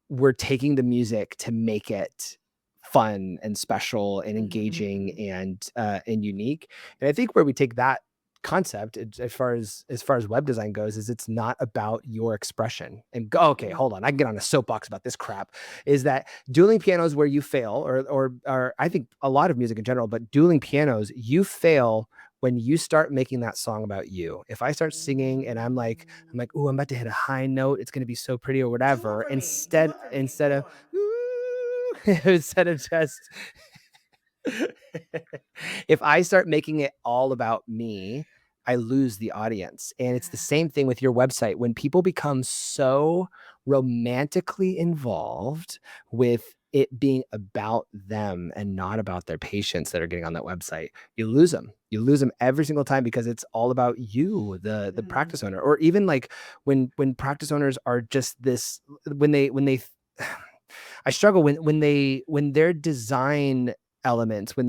we're taking the music to make it fun and special and engaging Mhm. and unique. And I think where we take that concept as far as web design goes is it's not about your expression and go, okay, Mhm. hold on, I can get on a soapbox about this crap. Is that dueling pianos where you fail, or I think a lot of music in general, but dueling pianos, you fail when you start making that song about you. If I start singing and I'm like, oh, I'm about to hit a high note. It's going to be so pretty or Do it whatever. for me. Do Instead, it for me. instead Come of, on. "Ooh," instead of just, if I start making it all about me, I lose the audience. And it's the Yeah. same thing with your website. When people become so romantically involved with it being about them and not about their patients that are getting on that website, you lose them. You lose them every single time because it's all about you, the practice owner. Or even like when practice owners are just this, when they I struggle when their design elements, when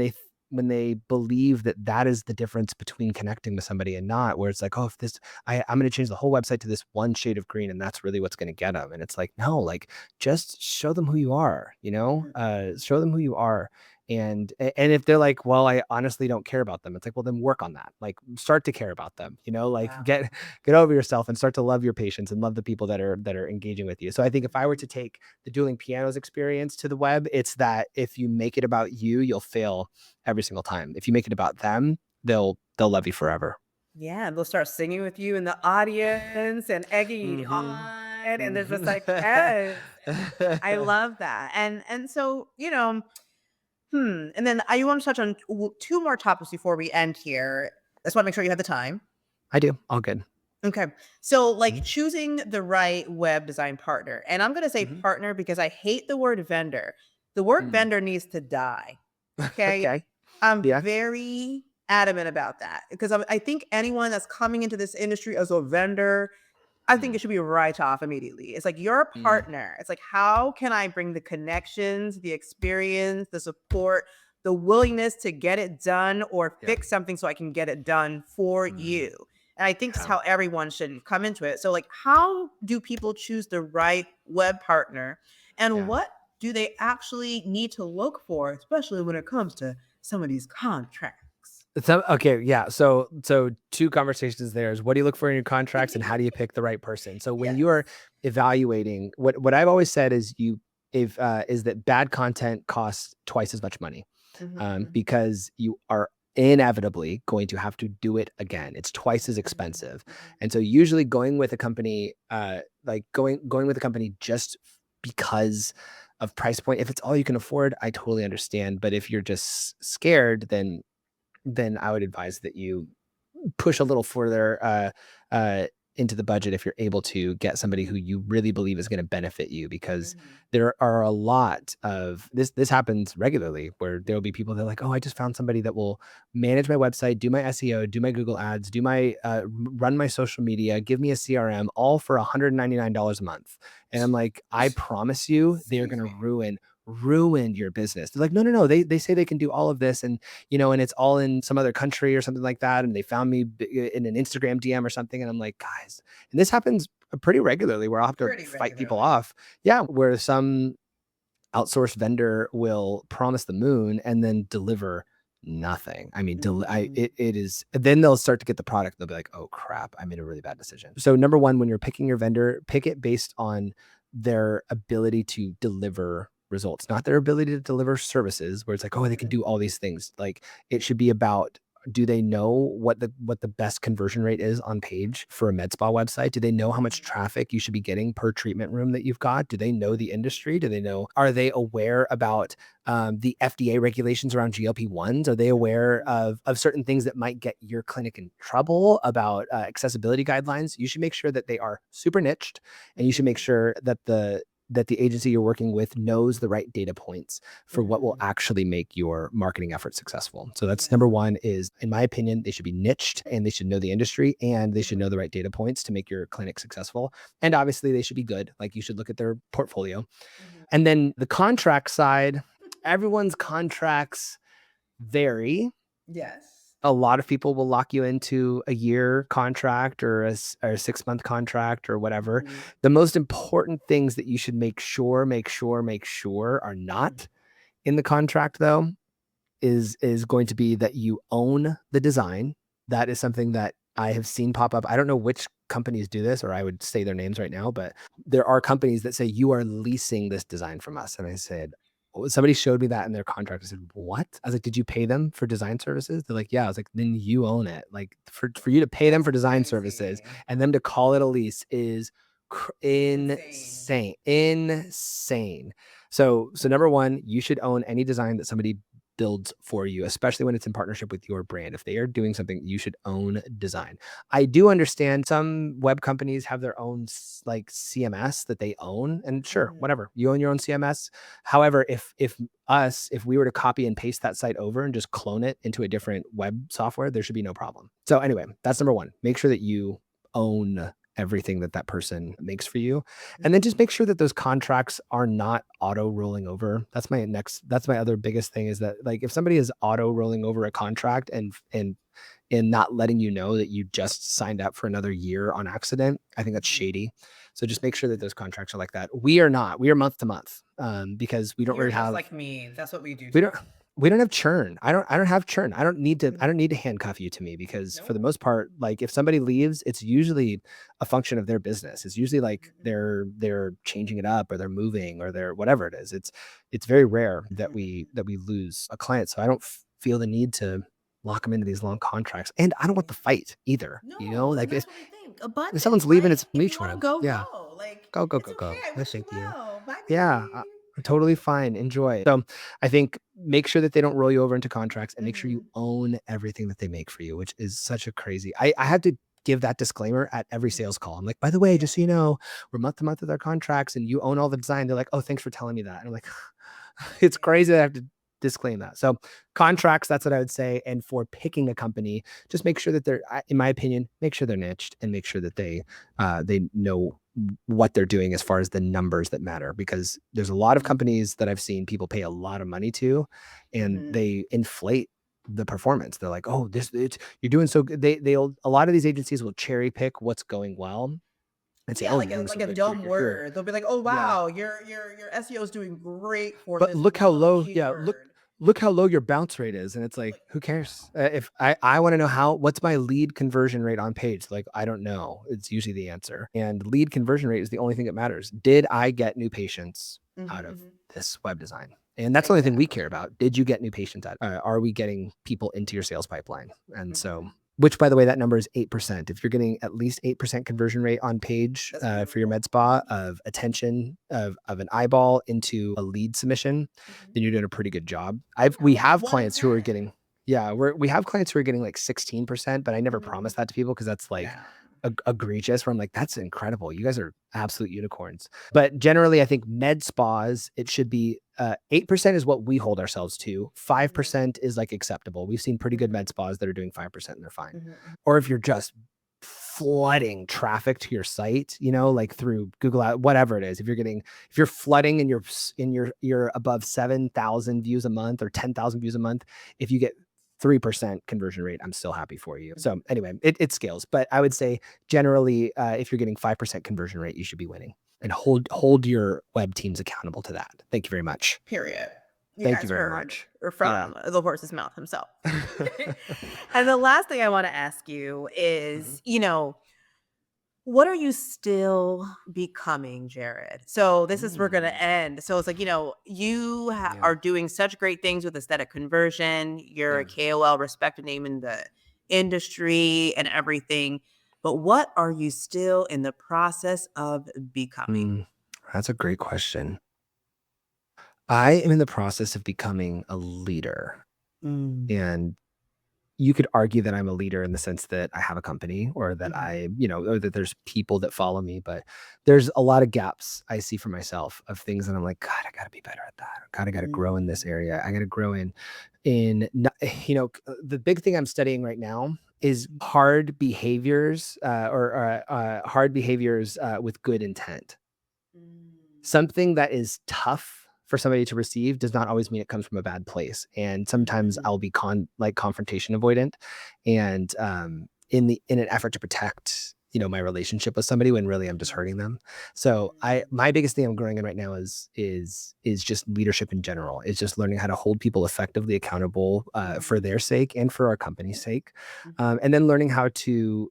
they believe that that is the difference between connecting with somebody and not, where it's like, oh, if this, I'm going to change the whole website to this one shade of green, and that's really what's going to get them. And it's like, no, like just show them who you are, show them who you are. And if they're like, well, I honestly don't care about them, it's like, well, then work on that. Like, start to care about them, like Wow. get over yourself and start to love your patients and love the people that are engaging with you. So I think if I were to take the dueling pianos experience to the web, it's that if you make it about you, you'll fail every single time. If you make it about them, they'll love you forever. Yeah, and they'll start singing with you in the audience and egging you Mhm. on, and there's just Mhm. like, yes, I love that. And so, and then I want to touch on two more topics before we end here. I just want to make sure you have the time. I do. All good. Okay. So, like, Mhm. choosing the right web design partner. And I'm going to say Mhm. partner because I hate the word vendor. The word Mm. vendor needs to die. Okay. Okay. I'm Yeah. very adamant about that because I think anyone that's coming into this industry as a vendor, I think Mm. it should be a write off immediately. It's like you're a Mm. partner. It's like, how can I bring the connections, the experience, the support, the willingness to get it done or Yeah. fix something so I can get it done for Mm. you? And I think that's Yeah. how everyone should come into it. So, like, how do people choose the right web partner? And Yeah. what do they actually need to look for, especially when it comes to some of these contracts? So, okay, yeah. So two conversations there is, what do you look for in your contracts and how do you pick the right person? So when Yes. you are evaluating, what I've always said is, is that bad content costs twice as much money, Mhm. because you are inevitably going to have to do it again. It's twice as Mhm. expensive. Mhm. And so usually going with a company, going with a company just because of price point, if it's all you can afford, I totally understand. But if you're just scared, then I would advise that you push a little further into the budget if you're able to get somebody who you really believe is going to benefit you, because Mhm. there are a lot of this happens regularly where there will be people that are like, oh, I just found somebody that will manage my website, do my SEO, do my Google ads, do my run my social media, give me a CRM, all for $199 a month. And I'm like, I promise you they're going Excuse to me. ruin your business. They're like, no, no, no, they say they can do all of this, and it's all in some other country or something like that. And they found me in an Instagram DM or something. And I'm like, guys, and this happens pretty regularly where I'll have to Pretty fight people regularly. off. Yeah. Where some outsourced vendor will promise the moon and then deliver nothing. I mean, Mhm. it is, then they'll start to get the product. They'll be like, oh crap, I made a really bad decision. So number one, when you're picking your vendor, pick it based on their ability to deliver results, not their ability to deliver services where it's like, oh, they can Mhm. do all these things. Like, it should be about, Do they know what the best conversion rate is on page for a med spa website? Do they know how much traffic you should be getting per treatment room that you've got? Do they know the industry? Do they know? Are they aware about the FDA regulations around GLP-1s? Are they aware of certain things that might get your clinic in trouble about accessibility guidelines? You should make sure that they are super niched, and you should make sure that the agency you're working with knows the right data points for what will actually make your marketing efforts successful. So that's number one is, in my opinion, they should be niched and they should know the industry and they should know the right data points to make your clinic successful. And obviously they should be good. Like you should look at their portfolio. And then the contract side, everyone's contracts vary. Yes. A lot of people will lock you into a year contract or a 6-month contract or whatever. The most important things that you should make sure are not in the contract, though, is going to be that you own the design. That is something that I have seen pop up. I don't know which companies do this, or I would say their names right now, but there are companies that say you are leasing this design from us. And I said, somebody showed me that in their contract. I said, what? I was like, did you pay them for design services? They're like, yeah. I was like, then you own it. Like for you to pay them for design services and them to call it a lease is insane. So number one, you should own any design that somebody builds for you, especially when it's in partnership with your brand. If they are doing something, you should own design. I do understand some web companies have their own like CMS that they own, and sure, whatever, you own your own CMS. However, if we were to copy and paste that site over and just clone it into a different web software, there should be no problem. So anyway, that's number one. Make sure that you own everything that person makes for you. And then just make sure that those contracts are not auto rolling over. That's my other biggest thing, is that like if somebody is auto rolling over a contract and not letting you know that you just signed up for another year on accident, I think that's shady. So just make sure that those contracts are like that. We are month to month because we don't really have, like me. That's what we do. We don't have churn. I don't have churn. I don't need to handcuff you to me, because for the most part, like if somebody leaves, it's usually a function of their business. It's usually like they're changing it up, or they're moving, or they're whatever it is. It's very rare that we lose a client. So I don't feel the need to lock them into these long contracts, and I don't want the fight either. Like that's what I think. if someone's leaving, it's mutual. If you want to go, yeah. go. Like Go. it's okay. I wish you Thank you. well. Bye, Yeah. baby. Totally fine. Enjoy. So I think make sure that they don't roll you over into contracts, and make sure you own everything that they make for you, which is such a crazy. I had to give that disclaimer at every sales call. I'm like, by the way, just so you know, we're month to month with our contracts and you own all the design. They're like, oh, thanks for telling me that. And I'm like, it's crazy that I have to disclaim that. So contracts, that's what I would say. And for picking a company, just make sure that they're, in my opinion, make sure they're niched, and make sure that they know what they're doing as far as the numbers that matter, because there's a lot of companies that I've seen people pay a lot of money to, and they inflate the performance. They're like, oh, you're doing so good. A lot of these agencies will cherry pick what's going well and say, oh, like a dumb word. They'll be like, oh wow, your SEO is doing great for but this. Look how low, keyword. Look how low your bounce rate is. And it's like, who cares? If I want to know what's my lead conversion rate on page? Like, I don't know. It's usually the answer. And lead conversion rate is the only thing that matters. Did I get new patients out of this web design? And that's the only thing we care about. Did you get new patients out? Are we getting people into your sales pipeline? And so, which, by the way, that number is 8%. If you're getting at least 8% conversion rate on page for your med spa of attention of an eyeball into a lead submission, then you're doing a pretty good job. We have clients who are getting, we have clients who are getting like 16%, but I never promise that to people, because that's like egregious, where I'm like, that's incredible. You guys are absolute unicorns. But generally, I think med spas, it should be 8% is what we hold ourselves to. 5% is like acceptable. We've seen pretty good med spas that are doing 5% and they're fine. Or if you're just flooding traffic to your site, like through Google Ads, whatever it is, if you're flooding and you're above 7,000 views a month or 10,000 views a month, if you get 3% conversion rate, I'm still happy for you. So anyway, it scales, but I would say generally, if you're getting 5% conversion rate, you should be winning, and hold your web teams accountable to that. Thank you very much. Period. Thank you very much. Or from the horse's mouth himself. And the last thing I want to ask you is, What are you still becoming, Jared? So this is we're gonna Mm, end. So it's like, you yeah, are doing such great things with aesthetic conversion. You're a yeah. KOL, respected name in the industry and everything. But what are you still in the process of becoming? Mm, that's a great question. I am in the process of becoming a leader. Mm, And you could argue that I'm a leader in the sense that I have a company or that mhm, or that there's people that follow me, but there's a lot of gaps I see for myself of things that I'm like, God, I gotta be better at that. God, I gotta grow in this mm, area. I gotta grow the big thing I'm studying right now is mhm, hard behaviors with good intent. mm, Something that is tough for somebody to receive does not always mean it comes from a bad place. And sometimes mhm, I'll be confrontation avoidant, and in an effort to protect my relationship with somebody when really I'm just mhm, hurting them. So mm, my biggest thing I'm growing in right now is just leadership in general. It's just learning how to hold people effectively accountable for mhm, their sake and for our company's sake, mhm, and then learning how to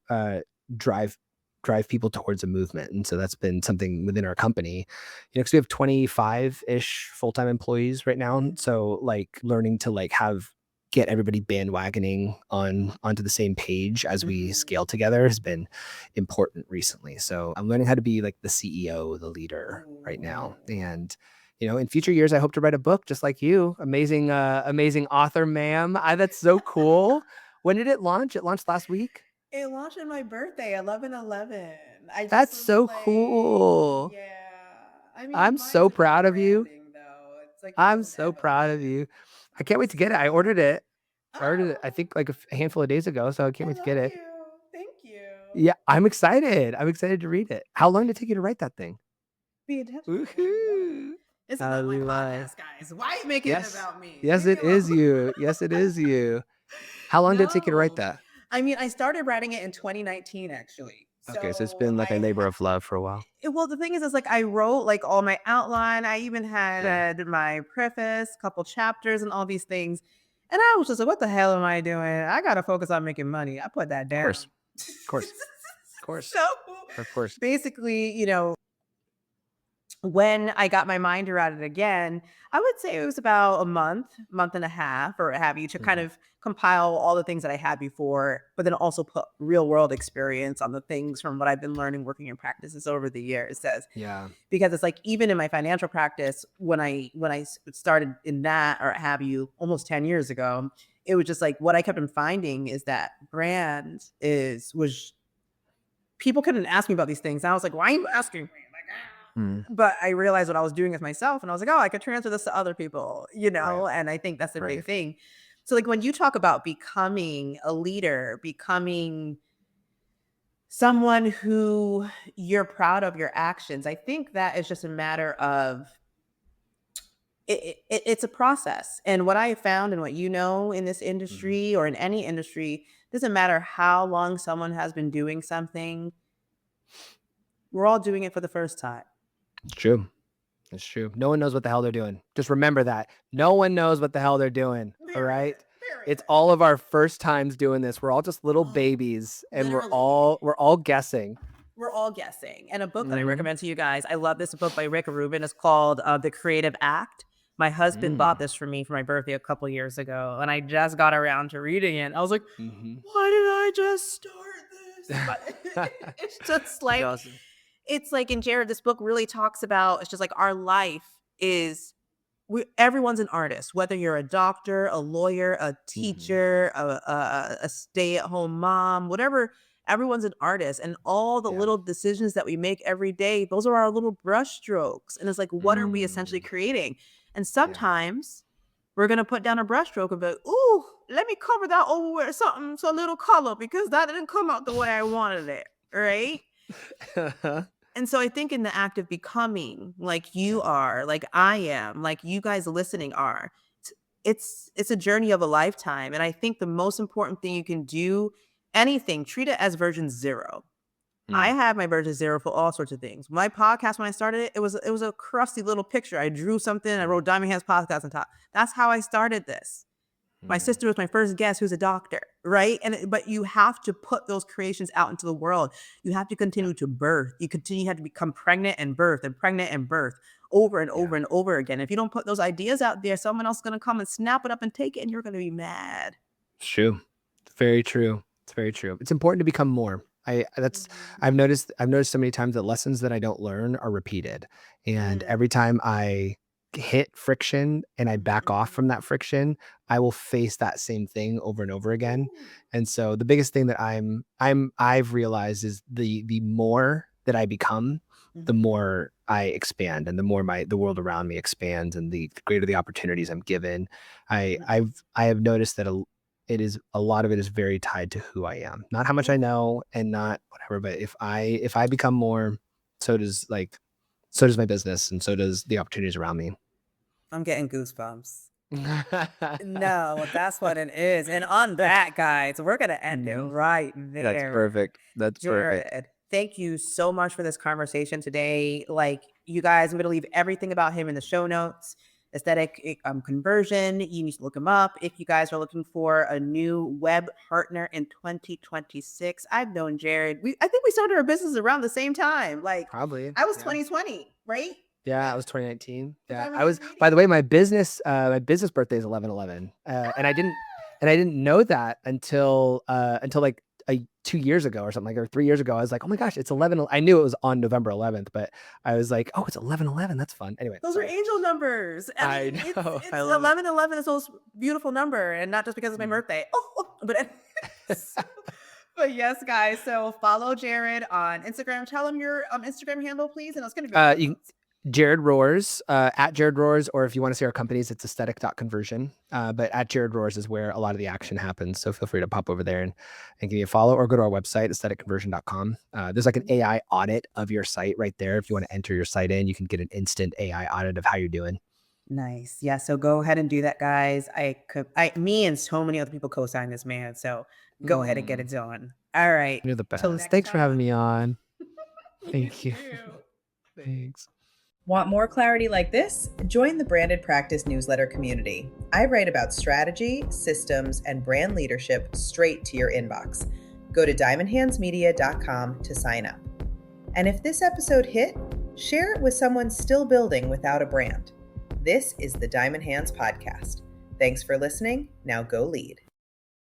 drive drive people towards a movement. And so that's been something within our company, because we have 25-ish full-time employees right now. mhm, So like learning to like have get everybody bandwagoning onto the same page as we mhm. scale together has been important recently. So I'm learning how to be like the CEO, the leader right now. Ooh. And in future years, I hope to write a book just like you. Amazing author, ma'am. That's so cool. When did it launch? It launched last week. It launched on my birthday, 11/11. I just That's was so like, cool. yeah. I mean, I'm mine's so about proud of you. branding though. It's like more I'm of an so proud of evolution. you. I can't wait to get it. I ordered So, it. I ordered it, I oh, think, like, a handful of days ago, so I can't I wait to love get it. you. Thank you. Yeah, I'm excited. I'm excited to read it. How long did it take you to write that thing? Be intentional, as you know. Woohoo. It's I about my love. podcast, guys. Why are you making it Yes. about me? Yes, Leave me it alone. is you. Yes, it is you. How long did it take you to write No. that? I mean, I started writing it in 2019, actually. Okay, so it's So been like a labor of love for a while. well, the thing is like I wrote like all my outline. I even Yeah. had my preface, couple chapters, and all these things. And I was just like, what the hell am I doing? I gotta focus on making money. I put that Of down. course. Of course. Of course. So Of course. basically, when I got my mind around it again, I would say it was about a month and a half, or what have you, to kind Mhm. of compile all the things that I had before, but then also put real world experience on the things from what I've been learning working in practices over the years. Says Yeah. because it's like even in my financial practice, when I started in that or what have you almost 10 years ago, it was just like what I kept on finding is that brand is was people couldn't ask me about these things. And I was like, why are you asking me? Like, Mm. but I realized what I was doing with myself, and I was like, oh, I could transfer this to other people, Right. and I think that's a big Right. thing. So, like, when you talk about becoming a leader, becoming someone who you're proud of your actions, I think that is just a matter of it's a process. And what I have found and what in this Mhm. industry or in any industry, doesn't matter how long someone has been doing something, we're all doing it for the first time. It's true. It's true. No one knows what the hell they're doing. Just remember that. No one knows what the hell they're doing. All right. Period. It's Period. all of our first times doing this. We're all just little Oh, babies and we're literally. all we're all guessing. We're all guessing. And a book that I Mhm. recommend to you guys, I love this book by Rick Rubin. It's called The Creative Act. My husband bought Mm. this for me for my birthday a couple years ago, and I just got around to reading it. I was like, Mhm. why did I just start this? But it's just That's like, awesome. it's like, and Jared, this book really talks about, it's just like our life is everyone's an artist, whether you're a doctor, a lawyer, a Mhm. teacher, a stay-at-home mom, whatever. Everyone's an artist, and all the Yeah. little decisions that we make every day, those are our little brush strokes. And it's like, what are we essentially Mm. creating? And Yeah. sometimes we're gonna put down a brush stroke and be like, ooh, let me cover that over with something, so a little color, because that didn't come out the way I wanted it. Right. And so I think in the act of becoming like you Yeah. are, like I am, like you guys listening are, it's a journey of a lifetime. And I think the most important thing you can do, anything, treat it as version 0. I Mm. have my version 0 for all sorts of things. My podcast, when I started it, it was a crusty little picture. I drew something, I Mm. wrote Diamond Hands Podcast on top. That's how I started this. My sister was my first guest who's a doctor, right? But you have to put those creations out into the world. You have to continue to birth. You have to become pregnant and birth over and over and over again. If you don't put those ideas out there, someone else is going to come and snap it up and take it, and you're going to be mad. It's true. It's very true. It's very true. It's important to become more. I've noticed so many times that lessons that I don't learn are repeated. And every time I hit friction and I back off from that friction, I will face that same thing over and over again. And so the biggest thing that I've realized is the more that I become, the more I expand, and the more the world around me expands, and the greater the opportunities I'm given. I have noticed that a lot of it is very tied to who I am, not how much I know and not whatever, but if I become more, so does my business, and so does the opportunities around me. I'm getting goosebumps. No, that's what it is. And on that, guys, we're going to end it right there. That's perfect. That's perfect. Jared, thank you so much for this conversation today. Like, you guys, I'm going to leave everything about him in the show notes. Aesthetic conversion. You need to look him up. If you guys are looking for a new web partner in 2026, I've known Jared. I think we started our business around the same time. Like, probably. I was 2020, right? Yeah, I was 2019. Yeah, I was. By the way, my business birthday is 11/11, and I didn't know that until like 2 years ago or something, or 3 years ago. I was like, oh my gosh, it's 11. I knew it was on November 11th, but I was like, oh, it's 11/11. That's fun. Anyway, those are angel numbers. I mean, know. It's 11/11 is the most beautiful number, and not just because it's my birthday. But yes, guys. So follow Jared on Instagram. Tell him your Instagram handle, please, and it's going to be. Jared Rohrer, at Jared Rohrer, or if you want to see our companies, it's aesthetic.conversion. But at Jared Rohrer is where a lot of the action happens. So feel free to pop over there and give me a follow, or go to our website, aestheticconversion.com. There's like an AI audit of your site right there. If you want to enter your site in, you can get an instant AI audit of how you're doing. Nice. Yeah. So go ahead and do that, guys. Me and so many other people co-sign this man. So go ahead and get it done. All right. You're the best. Thanks for having me on. Thank you. Thanks. Want more clarity like this? Join the Branded Practice newsletter community. I write about strategy, systems, and brand leadership straight to your inbox. Go to diamondhandsmedia.com to sign up. And if this episode hit, share it with someone still building without a brand. This is the Diamond Hands Podcast. Thanks for listening. Now go lead.